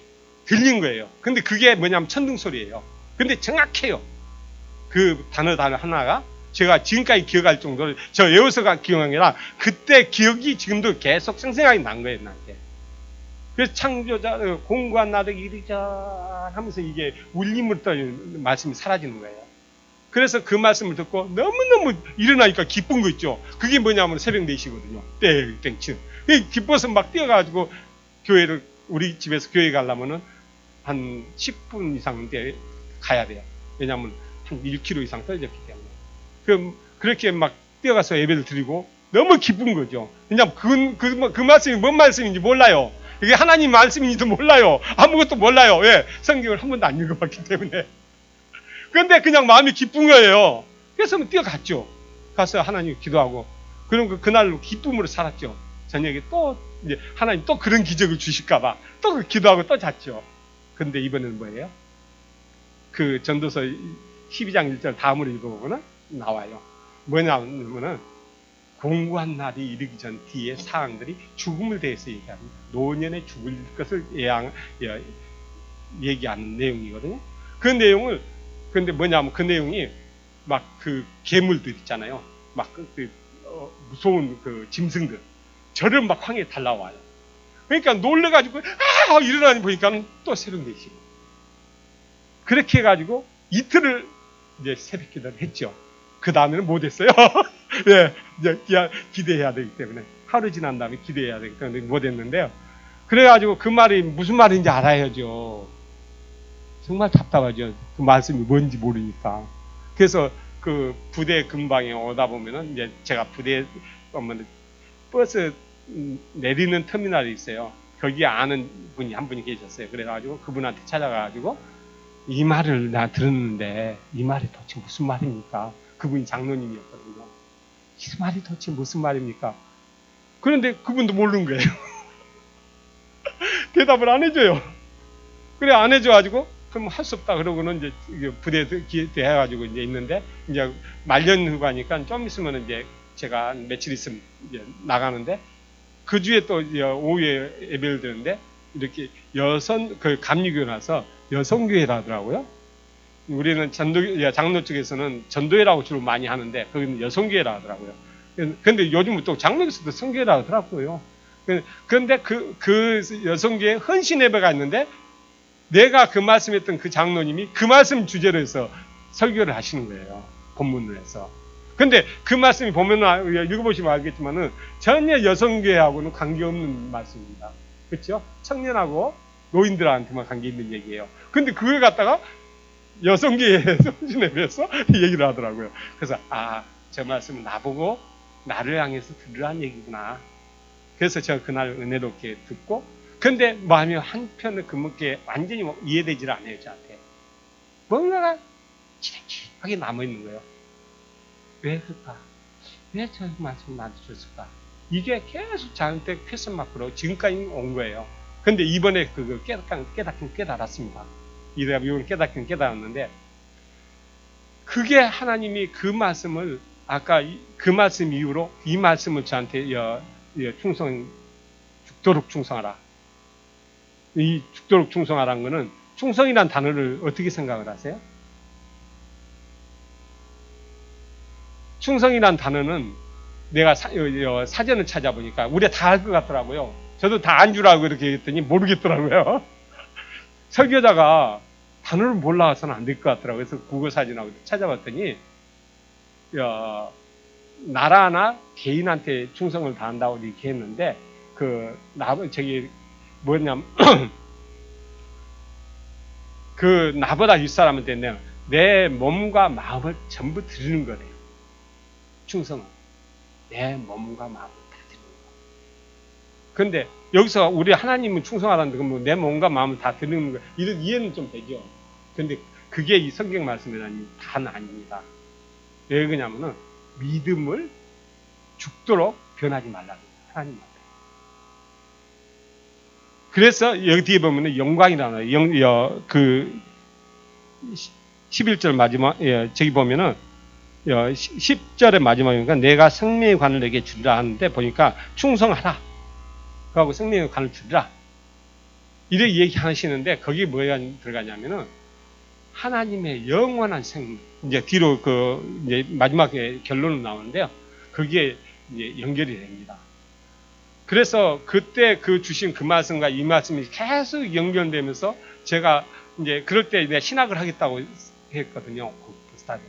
들린 거예요. 근데 그게 뭐냐면 천둥 소리예요. 근데 정확해요. 그 단어 하나가 제가 지금까지 기억할 정도로, 저 외워서가 기억한 게 아니라 그때 기억이 지금도 계속 생생하게 난 거예요, 나한테. 그래서 창조자 공고한 나되기 이르자 하면서 이게 울림으로 말씀이 사라지는 거예요. 그래서 그 말씀을 듣고 너무너무 일어나니까 기쁜 거 있죠. 그게 뭐냐면 새벽 4시거든요. 땡땡치. 기뻐서 막 뛰어가지고 교회를, 우리 집에서 교회 가려면은 한 10분 이상 가야 돼요. 왜냐하면 한 1km 이상 떨어졌기 때문에. 그렇게 막 뛰어가서 예배를 드리고 너무 기쁜 거죠. 왜냐하면 그 말씀이 뭔 말씀인지 몰라요. 이게 하나님 말씀인지도 몰라요. 아무것도 몰라요. 왜? 성경을 한 번도 안 읽어봤기 때문에. 그런데 그냥 마음이 기쁜 거예요. 그래서 뛰어갔죠. 가서 하나님 기도하고, 그럼 그날로 기쁨으로 살았죠. 저녁에 또 이제 하나님 또 그런 기적을 주실까봐 또 기도하고 또 잤죠. 근데 이번에는 뭐예요? 그 전도서 12장 1절 다음으로 읽어보거나 나와요. 뭐냐면은 공고한 날이 이르기 전 뒤에 사항들이 죽음을 대해서 얘기합니다. 노년에 죽을 것을 얘기하는 내용이거든요. 그 내용을, 근데 뭐냐면 그 내용이 막 그 괴물들 있잖아요. 막 무서운 그 짐승들. 저를 막 황에 달라와요. 그러니까 놀래가지고, 일어나니 보니까 또 새벽 4시. 그렇게 해가지고 이틀을 이제 새벽 기도를 했죠. 그 다음에는 못 했어요. 예, 이제 기대해야 되기 때문에. 하루 지난 다음에 기대해야 되기 때문에 못 했는데요. 그래가지고 그 말이 무슨 말인지 알아야죠. 정말 답답하죠. 그 말씀이 뭔지 모르니까. 그래서 그 부대 근방에 오다 보면은 이제 제가 부대에 오면 버스 내리는 터미널이 있어요. 거기에 아는 분이 한 분이 계셨어요. 그래가지고 그분한테 찾아가가지고 이 말을 나 들었는데 이 말이 도대체 무슨 말입니까? 그분이 장로님이었거든요. 이 말이 도대체 무슨 말입니까? 그런데 그분도 모르는 거예요. 대답을 안 해줘요. 그래 안 해줘가지고 그럼 할 수 없다 그러고는 이제 부대에 대해가지고 이제 있는데 이제 말년 휴가니까 좀 있으면 이제 제가 며칠 있으면 이제 나가는데 그 주에 또 오후에 예배를 드는데 이렇게 그 감리교회 나서 여성교회라 하더라고요. 우리는 장로 쪽에서는 전도회라고 주로 많이 하는데 거기는 여성교회라 하더라고요. 근데 요즘은 또 장로교에서도 성교회라 하더라고요. 그런데 그 여성교회 헌신 예배가 있는데 내가 그 말씀했던 그 장로님이 그 말씀 주제로 해서 설교를 하시는 거예요. 본문을 해서. 근데 그 말씀이 보면 읽어보시면 알겠지만은 전혀 여성교회하고는 관계없는 말씀입니다. 그렇죠? 청년하고 노인들한테만 관계 있는 얘기예요. 근데 그걸 갖다가 여성교회에서 헌신회에서 얘기를 하더라고요. 그래서 저 말씀은 나보고 나를 향해서 들으라는 얘기구나. 그래서 제가 그날 은혜롭게 듣고, 근데 마음이 한편은 그렇게 완전히 이해되질 않아요, 저한테. 뭔가가 지레지하게 남아있는 거예요. 왜 그럴까? 왜 저 말씀 나한테 줬을까? 이게 계속 저한테 퀘스천 마크로 지금까지 온 거예요. 근데 이번에 그거 깨닫긴 깨달았습니다. 이번에 깨닫긴 깨달았는데, 그게 하나님이 그 말씀을, 아까 그 말씀 이후로 이 말씀을 저한테 죽도록 충성하라. 이 죽도록 충성하라는 거는, 충성이란 단어를 어떻게 생각을 하세요? 충성이란 단어는 내가 사전을 찾아보니까 우리가 다 알 것 같더라고요. 저도 다 안 줄 알고 이렇게 했더니 모르겠더라고요. 설교자가 단어를 몰라서는 안 될 것 같더라고요. 그래서 국어 사전하고 찾아봤더니 나라나 개인한테 충성을 다한다고 이렇게 했는데 뭐냐면 그 나보다 윗사람한테 내 몸과 마음을 전부 드리는 거래요. 충성은 내 몸과 마음을 다 드리는 거. 그런데 여기서 우리 하나님은 충성하라는데 그럼 내 몸과 마음을 다 드리는 거, 이런 이해는 좀 되죠. 그런데 그게 이 성경 말씀이라니 다는 아닙니다. 왜 그러냐면은 믿음을 죽도록 변하지 말라고 하나님 앞에. 그래서 여기 뒤에 보면은 영광이라는 그 11절 마지막 저기 보면은 10절의 마지막이니까 내가 생명의 관을 내게 주리라 하는데 보니까 충성하라. 그하고 생명의 관을 주리라. 이렇게 얘기하시는데 거기에 뭐가 들어가냐면은 하나님의 영원한 생명. 이제 뒤로 이제 마지막에 결론은 나오는데요. 그게 이제 연결이 됩니다. 그래서 그때 그 주신 그 말씀과 이 말씀이 계속 연결되면서 제가 이제 그럴 때 내가 신학을 하겠다고 했거든요. 그 스타일.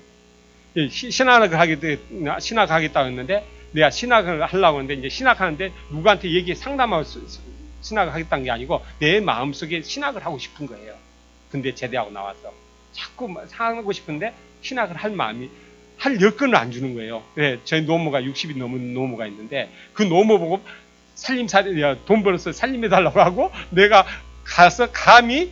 신학하겠다고 했는데 내가 신학을 하려고 했는데 이제 신학하는데 누구한테 상담하고 신학을 하겠다는 게 아니고 내 마음속에 신학을 하고 싶은 거예요. 근데 제대하고 나와서 자꾸 하고 싶은데 신학을 할 마음이 할 여건을 안 주는 거예요. 네, 저희 노모가 60이 넘은 노모가 있는데 그 노모 보고 돈 벌어서 살림해달라고 하고 내가 가서 감히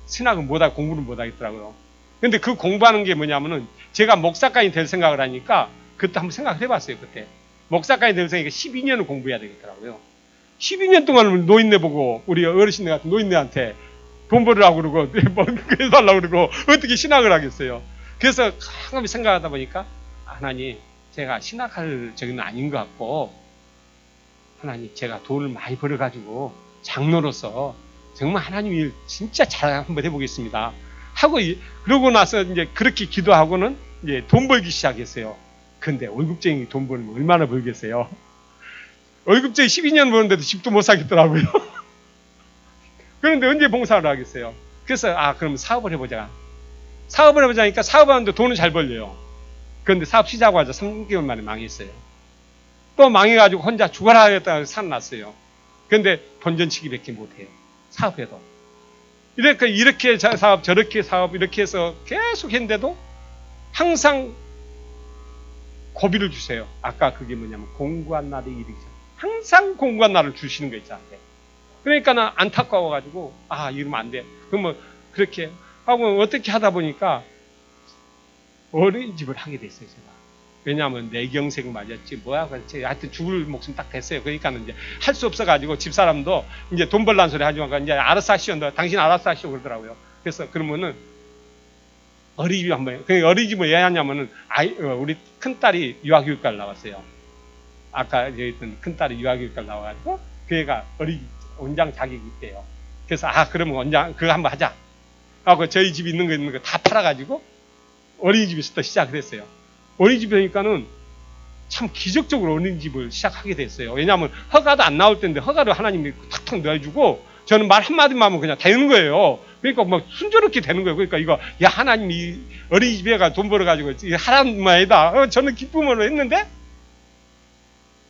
신학은 못하고 공부를 못하겠더라고요. 근데 그 공부하는 게 뭐냐면은 제가 목사까지 될 생각을 하니까 그때 한번 생각을 해봤어요. 그때 목사까지 될 생각이니까 12년을 공부해야 되겠더라고요. 12년 동안 노인네 보고 우리 어르신들 같은 노인네한테 돈 벌으라고 그러고 뭐 해달라고 그러고 어떻게 신학을 하겠어요. 그래서 곰곰이 생각하다 보니까 하나님 제가 신학할 적은 아닌 것 같고 하나님 제가 돈을 많이 벌어가지고 장로로서 정말 하나님 일 진짜 잘 한번 해보겠습니다 하고 그러고 나서 이제 그렇게 기도하고는 이제 돈 벌기 시작했어요. 근데 월급쟁이 돈 벌면 얼마나 벌겠어요. 월급쟁이 12년 버는데도 집도 못 사겠더라고요. 그런데 언제 봉사를 하겠어요. 그래서 그럼 사업을 해보자. 사업을 해보자니까 사업하는데 돈은 잘 벌려요. 그런데 사업 시작하자 3개월 만에 망했어요. 또 망해가지고 혼자 죽어라 하겠다고 살아났어요. 그런데 본전치기밖에 못해요. 사업해도. 이렇게 사업, 저렇게 사업, 이렇게 해서 계속 했는데도 항상 고비를 주세요. 아까 그게 뭐냐면 공부한 날의 일이죠. 항상 공부한 날을 주시는 거 있잖아요. 그러니까 안타까워가지고, 이러면 안 돼. 그럼 뭐, 그렇게 하고 어떻게 하다 보니까 어린이집을 하게 됐어요, 제가. 왜냐하면 내경색 맞았지, 하여튼 죽을 목숨 딱 됐어요. 그러니까는 이제 할 수 없어가지고 집사람도 이제 돈 벌라는 소리 하지 말고 이제 알아서 하시오. 당신 알아서 하시오. 그러더라고요. 그래서 그러면은 어린이집 한번, 어린이집을 왜 하냐면은 우리 큰딸이 유아교육과를 나왔어요. 아까 얘기했던 큰딸이 유아교육과를 나와가지고 그 애가 어린이집 원장 자격이 있대요. 그래서 그러면 원장 그거 한번 하자 하고 저희 집 있는 거 다 팔아가지고 어린이집에서 또 시작을 했어요. 어린이집에 하니까는 참 기적적으로 어린이집을 시작하게 됐어요. 왜냐하면 허가도 안 나올 때인데 허가를 하나님이 탁탁 넣어주고 저는 말 한마디만 하면 그냥 되는 거예요. 그러니까 막 순조롭게 되는 거예요. 그러니까 이거 하나님이 어린이집에 가 돈 벌어가지고 하라는 말이다. 저는 기쁨으로 했는데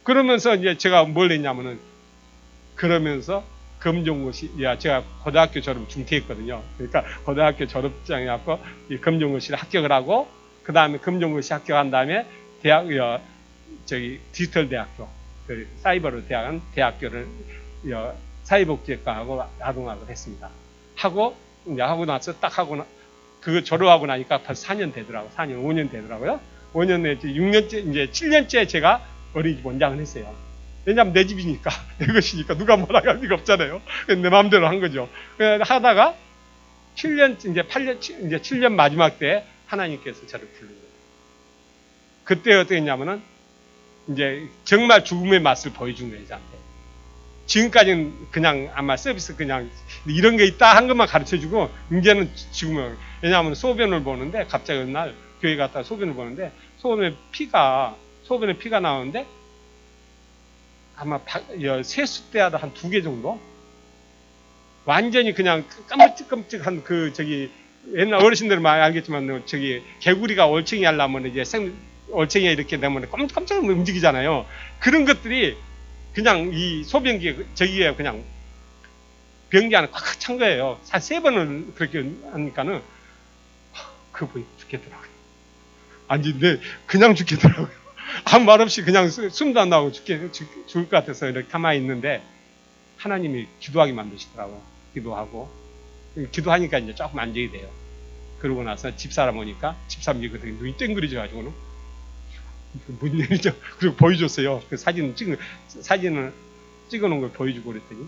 그러면서 이제 제가 뭘 했냐면은 그러면서 검정고시, 제가 고등학교 졸업 중퇴했거든요. 그러니까 고등학교 졸업장에 갖고 이 검정고시를 합격을 하고 그 다음에 검정고시 합격한 다음에 디지털 대학교, 사이버로 대학은 대학교를 사회복지학과하고 아동학을 했습니다. 하고 나서 딱 그거 졸업하고 나니까 벌써 4년 되더라고요. 4년, 5년 되더라고요. 5년 내지 6년째, 이제 7년째 제가 어린이집 원장을 했어요. 왜냐면 내 집이니까, 내 것이니까 누가 뭐라 할 리가 없잖아요. 내 마음대로 한 거죠. 하다가 7년, 이제 7년 마지막 때 하나님께서 저를 부른 거예요. 그때 어떻게 했냐면은, 이제 정말 죽음의 맛을 보여준 거예요, 저한테. 지금까지는 그냥 아마 서비스 그냥 이런 게 있다 한 것만 가르쳐 주고, 이제는 지금은, 왜냐하면 소변을 보는데, 갑자기 어느 날 교회 갔다가 소변을 보는데, 소변에 피가 나오는데, 아마 세수 때마다 한 2개 정도? 완전히 그냥 깜찍깜찍한 옛날 어르신들은 많이 알겠지만, 개구리가 올챙이 하려면 올챙이가 이렇게 되면 깜짝 움직이잖아요. 그런 것들이 그냥 이 소변기에, 저기에 그냥 변기 안에 꽉 찬 거예요. 한 3번을 그렇게 하니까는, 그분이 죽겠더라고요. 아니, 근데 그냥 죽겠더라고요. 아무 말 없이 그냥 숨도 안 나오고 죽을 것 같아서 이렇게 가만히 있는데 하나님이 기도하게 만드시더라고요. 기도하니까 이제 조금 안정이 돼요. 그러고 나서 집사람 오니까 집사람이 눈이 땡그리져가지고는 무슨 일이죠? 그리고 보여줬어요. 그 사진을 찍어놓은 걸 보여주고 그랬더니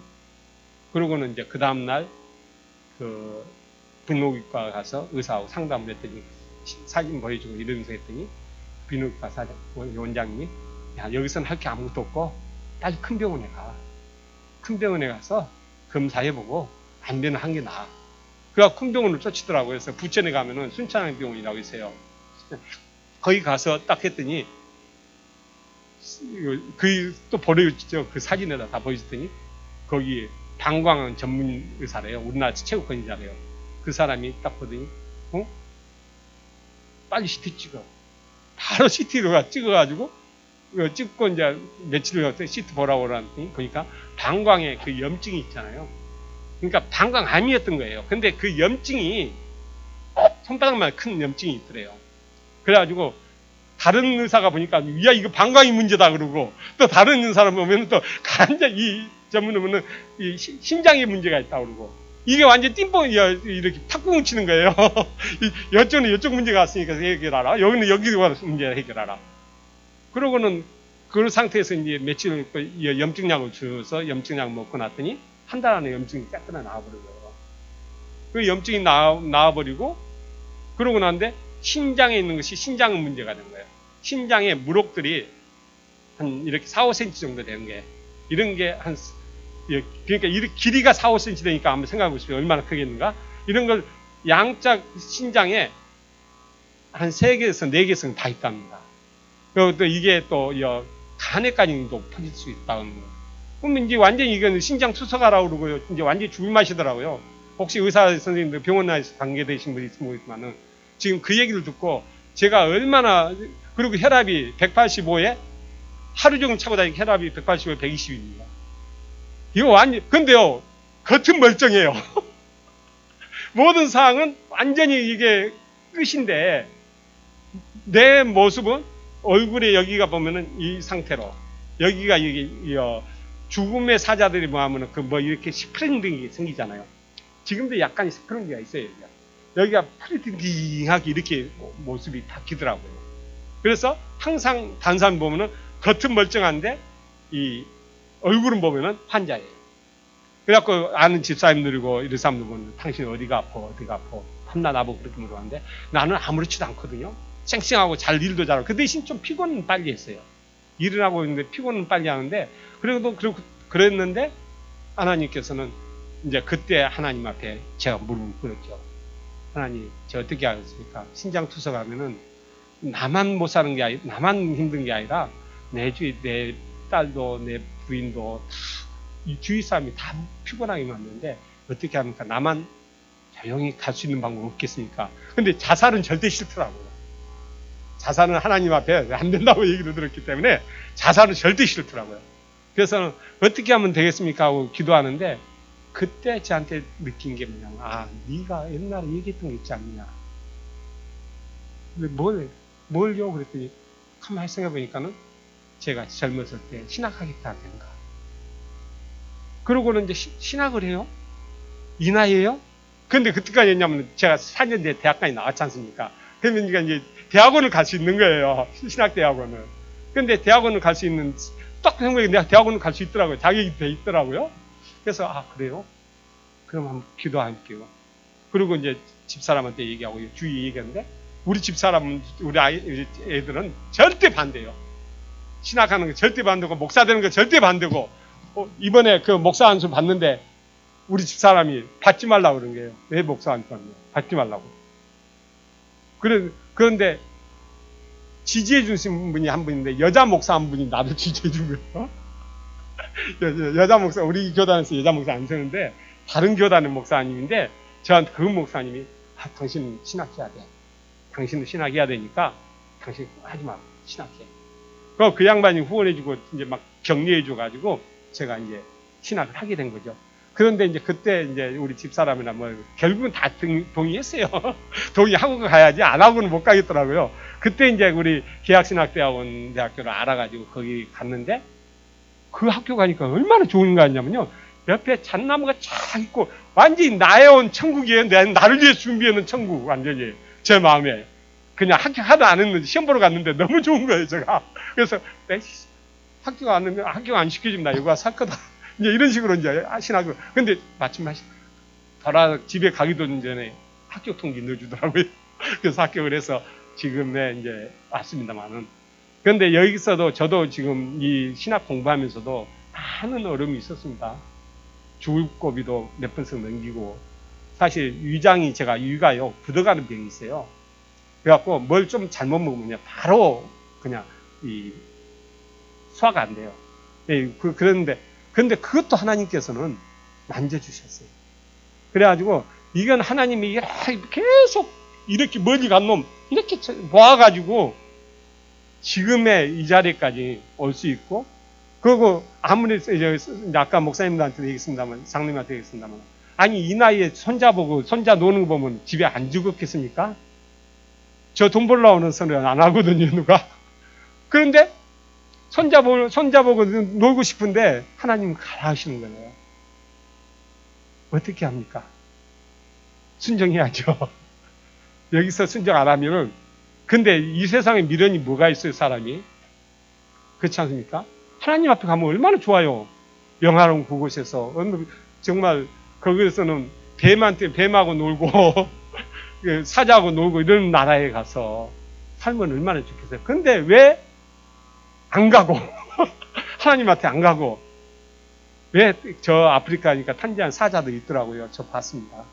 그러고는 이제 그 다음날 분노기과 가서 의사하고 상담을 했더니 사진 보여주고 이러면서 했더니 비뇨기과 원장님이 여기서는 할 게 아무것도 없고 빨리 큰 병원에 가. 큰 병원에 가서 검사해보고 안 되는 한 게 나아. 그래서 큰 병원을 쫓치더라고요. 그래서 부천에 가면은 순천향병원이라고 있어요. 거기 가서 딱 했더니 그 또 보여주죠. 그 사진에다 다 보여줬더니 거기 방광 전문 의사래요. 우리나라 최고 권위자래요. 그 사람이 딱 보더니 빨리 CT 찍어. 바로 CT로 찍어가지고 찍고 이제 며칠 후에 CT 보라고 그러더니 보니까 방광에 그 염증이 있잖아요. 그러니까 방광암이었던 거예요. 근데 그 염증이 손바닥만 큰 염증이 있더래요. 그래가지고 다른 의사가 보니까 야 이거 방광이 문제다 그러고 또 다른 사람 보면 또 완전 이 전문을 보면 이 심장에 문제가 있다 그러고 이게 완전 띵뽕 이렇게 탁구공 치는 거예요. 이쪽은 이쪽 문제가 왔으니까 해결하라. 여기는 여기 문제 해결하라. 그러고는 그 상태에서 이제 며칠 염증약을 줘서 염증약 먹고 났더니 한 달 안에 염증이 깨끗하게 나와버리고요. 그 염증이 나와버리고 그러고 나는데 신장에 있는 것이 신장 문제가 된 거예요. 신장의 물혹들이 한 이렇게 4, 5cm 정도 되는 게 이런 게 한 그러니까 이 길이가 4, 5cm 되니까 한번 생각해 보십시오. 얼마나 크겠는가? 이런 걸 양짝 신장에 한 3개에서 4개씩 다 있답니다. 그리고 또 이게 또 간에까지도 퍼질 수 있다는 거. 그러면 이제 완전히 이건 신장 투석하라고 그러고요. 이제 완전히 죽을 맛이더라고요. 혹시 의사 선생님들 병원에서 관계되신 분이 있으면 모르겠지만은 지금 그 얘기를 듣고 제가 얼마나 그리고 혈압이 185에 하루 종일 차고 다니는 혈압이 185에 120입니다. 이거 완전 근데요 겉은 멀쩡해요. 모든 사항은 완전히 이게 끝인데 내 모습은 얼굴에 여기가 보면은 이 상태로 여기가 이게 죽음의 사자들이 뭐 하면은 그 뭐 이렇게 스프링등이 생기잖아요. 지금도 약간 스프링드가 있어요. 여기가 프리팅하게 이렇게 모습이 바뀌더라고요. 그래서 항상 다른 사람 보면은 겉은 멀쩡한데 이 얼굴은 보면은 환자예요. 그래갖고 아는 집사님들이고 이런 사람들 보면 당신 어디가 아파 한나 나보고 그렇게 물어봤는데 나는 아무렇지도 않거든요. 쌩쌩하고 잘 일도 잘하고 그 대신 좀 피곤은 빨리 했어요. 일을 하고 있는데 피곤은 빨리 하는데 그래도 그랬는데 하나님께서는 이제 그때 하나님 앞에 제가 무릎을 꿇었죠. 하나님, 저 어떻게 하겠습니까? 신장 투석하면은 나만 못 사는 게 아니라 나만 힘든 게 아니라 내 딸도 내 부인도 다 이 주위 사람이 다 피곤하게 만드는데 어떻게 합니까? 나만 조용히 갈 수 있는 방법 없겠습니까? 근데 자살은 절대 싫더라고요. 자살은 하나님 앞에 안 된다고 얘기를 들었기 때문에 자살은 절대 싫더라고요. 그래서 어떻게 하면 되겠습니까? 하고 기도하는데 그때 저한테 느낀 게 뭐냐면 네가 옛날에 얘기했던 게 있지 않느냐. 근데 뭘요? 그랬더니 가만히 생각해 보니까는 제가 젊었을 때 신학하겠다 생각. 그러고는 이제 신학을 해요. 이 나이에요? 근데 그때까지 했냐면 제가 4년 뒤에 대학까지 나왔지 않습니까? 그러니까 이제 대학원을 갈 수 있는 거예요. 신학대학원을. 근데 대학원을 갈 수 있는 딱 생각해 내가 대학원을 갈 수 있더라고요. 자격이 돼 있더라고요. 그래서 그래요? 그럼 한번 기도할게요. 그리고 이제 집사람한테 얘기하고 주위에 얘기하는데 우리 집사람은 우리 애들은 절대 반대요. 신학하는 거 절대 반대고 목사 되는 거 절대 반대고 이번에 그 목사 안수 받는데 우리 집사람이 받지 말라고 그런 거예요. 왜 목사 안수 받지 말라고. 그런데 지지해 주신 분이 한 분인데 여자 목사 한 분이 나를 지지해 준 거예요. 여자 목사 우리 교단에서 여자 목사 안 세는데 다른 교단의 목사님인데 저한테 그 목사님이 당신은 신학해야 돼. 당신은 신학해야 되니까 당신 하지 마. 신학해. 그 양반이 후원해주고 이제 막 격려해줘가지고 제가 이제 신학을 하게 된 거죠. 그런데 이제 그때 이제 우리 집사람이나 뭐 결국은 다 동의했어요. 동의하고 가야지 안 하고는 못 가겠더라고요. 그때 이제 우리 계약신학대학원 대학교를 알아가지고 거기 갔는데 그 학교 가니까 얼마나 좋은 거 같냐면요. 옆에 잣나무가 쫙 있고 완전히 나의 천국이에요. 나를 위해 준비해놓은 천국 완전히 제 마음에. 그냥 학교 하도 안 했는데 시험 보러 갔는데 너무 좋은 거예요. 제가. 그래서 학교가 안 하면 학교가 안 시켜주면 나 여기 와서 살 거다. 이제 이런 식으로 이제 신학을. 근데 마침 집에 가기도 전에 학교 통지 넣어주더라고요. 그래서 합격을 해서 지금에 이제 왔습니다만은. 그런데 여기서도 저도 지금 이 신학 공부하면서도 많은 어려움이 있었습니다. 죽을 고비도 몇 번씩 넘기고 사실 제가 위가요 굳어가는 병이 있어요. 그래갖고 뭘 좀 잘못 먹으면 바로 그냥 소화가 안 돼요. 예, 그런데 그것도 하나님께서는 만져주셨어요. 그래가지고 이건 하나님이 계속 이렇게 멀리 간 놈 이렇게 모아가지고 지금의 이 자리까지 올 수 있고, 그리고 아무리 이제 아까 목사님들한테 얘기했습니다만, 장님한테 얘기했습니다만, 아니 이 나이에 손자 보고 손자 노는 거 보면 집에 안 죽었겠습니까? 저 돈 벌러 오는 소리는 안 하거든요, 누가. 그런데 손자 보고 놀고 싶은데 하나님 가라 하시는 거예요. 어떻게 합니까? 순종해야죠. 여기서 순종 안 하면은, 근데 이 세상에 미련이 뭐가 있어요, 사람이? 그렇지 않습니까? 하나님 앞에 가면 얼마나 좋아요. 영화로운 그곳에서. 정말, 거기에서는 뱀하고 놀고, 사자하고 놀고 이런 나라에 가서 살면 얼마나 좋겠어요. 근데 왜 안 가고, 하나님한테 안 가고, 왜 저 아프리카니까 탄자니아 사자도 있더라고요. 저 봤습니다.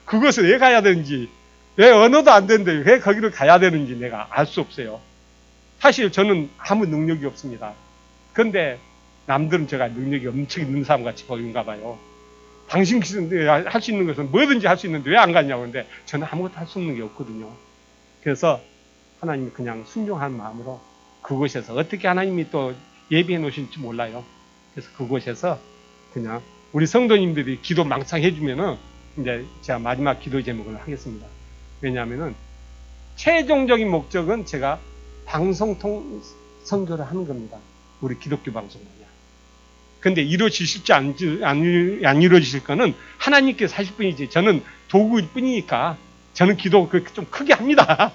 그것을 왜 가야 되는지, 왜 언어도 안 되는데 왜 거기를 가야 되는지 내가 알 수 없어요. 사실 저는 아무 능력이 없습니다. 그런데 남들은 제가 능력이 엄청 있는 사람 같이 보이는가 봐요. 당신 할 수 있는 것은 뭐든지 할 수 있는데 왜 안 갔냐고. 근데 저는 아무것도 할 수 없는 게 없거든요. 그래서 하나님이 그냥 순종한 마음으로 그곳에서 어떻게 하나님이 또 예비해 놓으실지 몰라요. 그래서 그곳에서 그냥 우리 성도님들이 기도 망상 해주면은 이제 제가 마지막 기도 제목을 하겠습니다. 왜냐하면은 최종적인 목적은 제가 방송통 선교를 하는 겁니다. 우리 기독교 방송만요. 근데 이루어지실지 안 이루어지실 거는 하나님께서 하실 뿐이지, 저는 도구일 뿐이니까 저는 기도 좀 크게 합니다.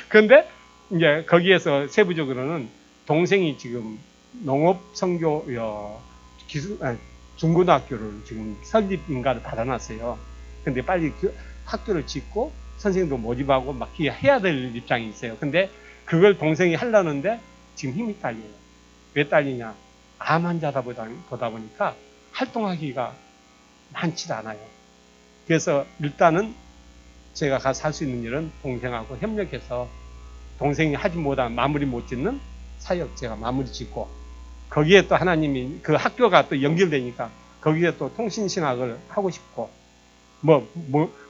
그런데 이제 거기에서 세부적으로는 동생이 지금 농업선교 중고등학교를 지금 설립인가를 받아놨어요. 근데 빨리 학교를 짓고 선생님도 모집하고 막 해야 될 입장이 있어요. 근데 그걸 동생이 하려는데 지금 힘이 딸려요. 왜 딸리냐? 암 환자다 보다 보니까 활동하기가 많지 않아요. 그래서 일단은 제가 가서 할 수 있는 일은 동생하고 협력해서 동생이 하지 못한 마무리 못 짓는 사역 제가 마무리 짓고, 거기에 또 하나님이 그 학교가 또 연결되니까 거기에 또 통신신학을 하고 싶고,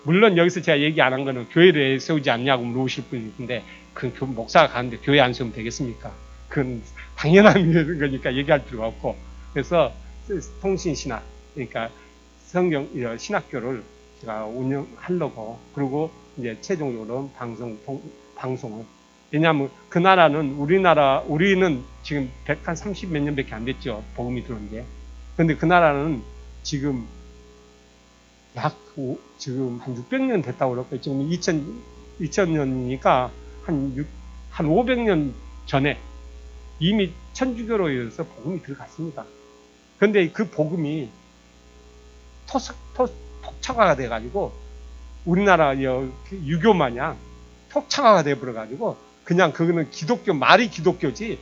물론 여기서 제가 얘기 안 한 거는 교회를 왜 세우지 않냐고 물으실 분이 있는데, 그 목사가 가는데 교회 안 세우면 되겠습니까? 그건 당연한 거니까 얘기할 필요가 없고, 그래서 통신신학, 그러니까 성경 신학교를 제가 운영하려고, 그리고 이제 최종적으로는 방송을. 왜냐하면 그 나라는 우리는 지금 130 몇 년밖에 안 됐죠. 복음이 들어온 게. 근데 그 나라는 지금 지금 한 600년 됐다고 그럴까요? 지금 2000년이니까 한 500년 전에 이미 천주교로 인해서 복음이 들어갔습니다. 그런데 그 복음이 톡착화가 돼가지고 우리나라 유교 마냥 톡착화가 돼버려가지고 그냥 그거는 말이 기독교지,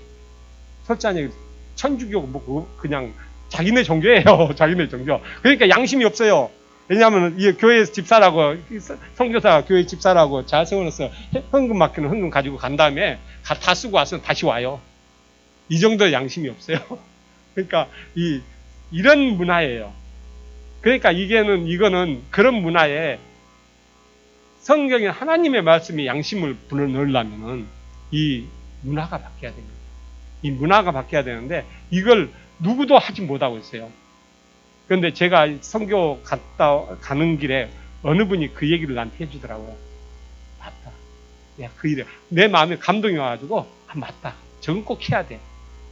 솔직히 천주교 그냥 자기네 종교예요. 자기네 종교. 그러니까 양심이 없어요. 왜냐하면 이 교회 집사라고, 선교사가 교회 집사라고 잘 세워놓어서 헌금 맡기는 헌금 가지고 간 다음에 다 쓰고 와서 다시 와요. 이 정도 양심이 없어요. 그러니까 이런 문화예요. 그러니까 이거는 그런 문화에 성경에 하나님의 말씀이 양심을 불어넣으려면은 이 문화가 바뀌어야 됩니다. 이 문화가 바뀌어야 되는데 이걸 누구도 하지 못하고 있어요. 그런데 제가 선교 가는 길에 어느 분이 그 얘기를 나한테 해주더라고요. 맞다. 야, 그 일에 내 마음에 감동이 와가지고 맞다. 저건 꼭 해야 돼.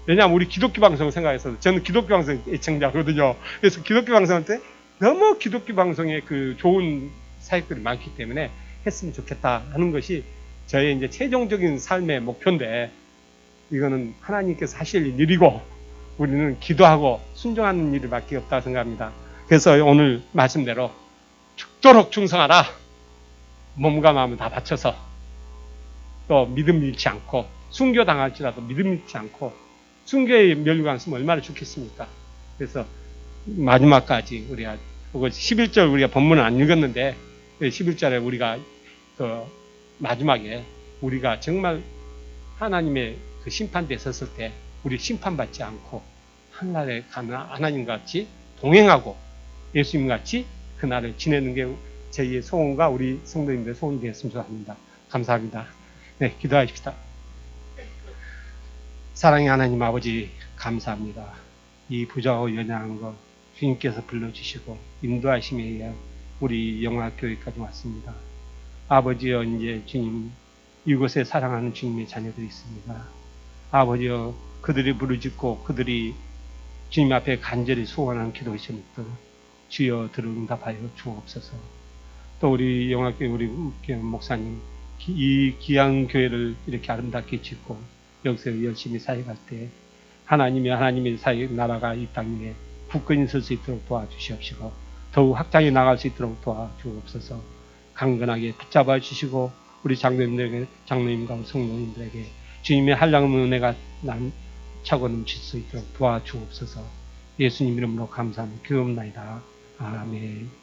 왜냐하면 우리 기독교 방송을 생각해서, 저는 기독교 방송 애청자거든요. 그래서 기독교 방송한테 너무 기독교 방송에 그 좋은 사역들이 많기 때문에 했으면 좋겠다 하는 것이 저의 이제 최종적인 삶의 목표인데, 이거는 하나님께서 하실 일이고 우리는 기도하고 순종하는 일밖에 없다고 생각합니다. 그래서 오늘 말씀대로 죽도록 충성하라. 몸과 마음을 다 바쳐서 또 믿음 잃지 않고, 순교 당할지라도 믿음 잃지 않고 순교의 멸류관 쓰면 얼마나 좋겠습니까? 그래서 마지막까지 우리가 11절 우리가 본문은 안 읽었는데 11절에 우리가 그 마지막에 우리가 정말 하나님의 그 심판대에 섰을 때 우리 심판받지 않고 하늘에 가는 하나님과 같이 동행하고 예수님 같이 그날을 지내는 게 저희의 소원과 우리 성도님들의 소원이 되었으면 좋겠습니다. 감사합니다. 네, 기도하십시다. 사랑의 하나님 아버지 감사합니다. 이 부자와 연약한 것 주님께서 불러주시고 인도하심에 의해 우리 영화교회까지 왔습니다. 아버지여, 이제 주님 이곳에 사랑하는 주님의 자녀들이 있습니다. 아버지여, 그들이 부르짖고 그들이 주님 앞에 간절히 소원하는 기도의 제목들 주여 들어 응답하여 주옵소서. 또 우리 영화교회 우리 목사님 이 귀한 교회를 이렇게 아름답게 짓고 여기서 열심히 사역할 때 하나님의 사역 나라가 이 땅에 굳건히 설 수 있도록 도와주시옵시고 더욱 확장해 나갈 수 있도록 도와주옵소서. 강건하게 붙잡아 주시고 우리 장로님과 성도님들에게 주님의 한량의 은혜가 차고 넘칠 수 있도록 도와주옵소서. 예수님 이름으로 감사하며 기도합나이다. 아멘.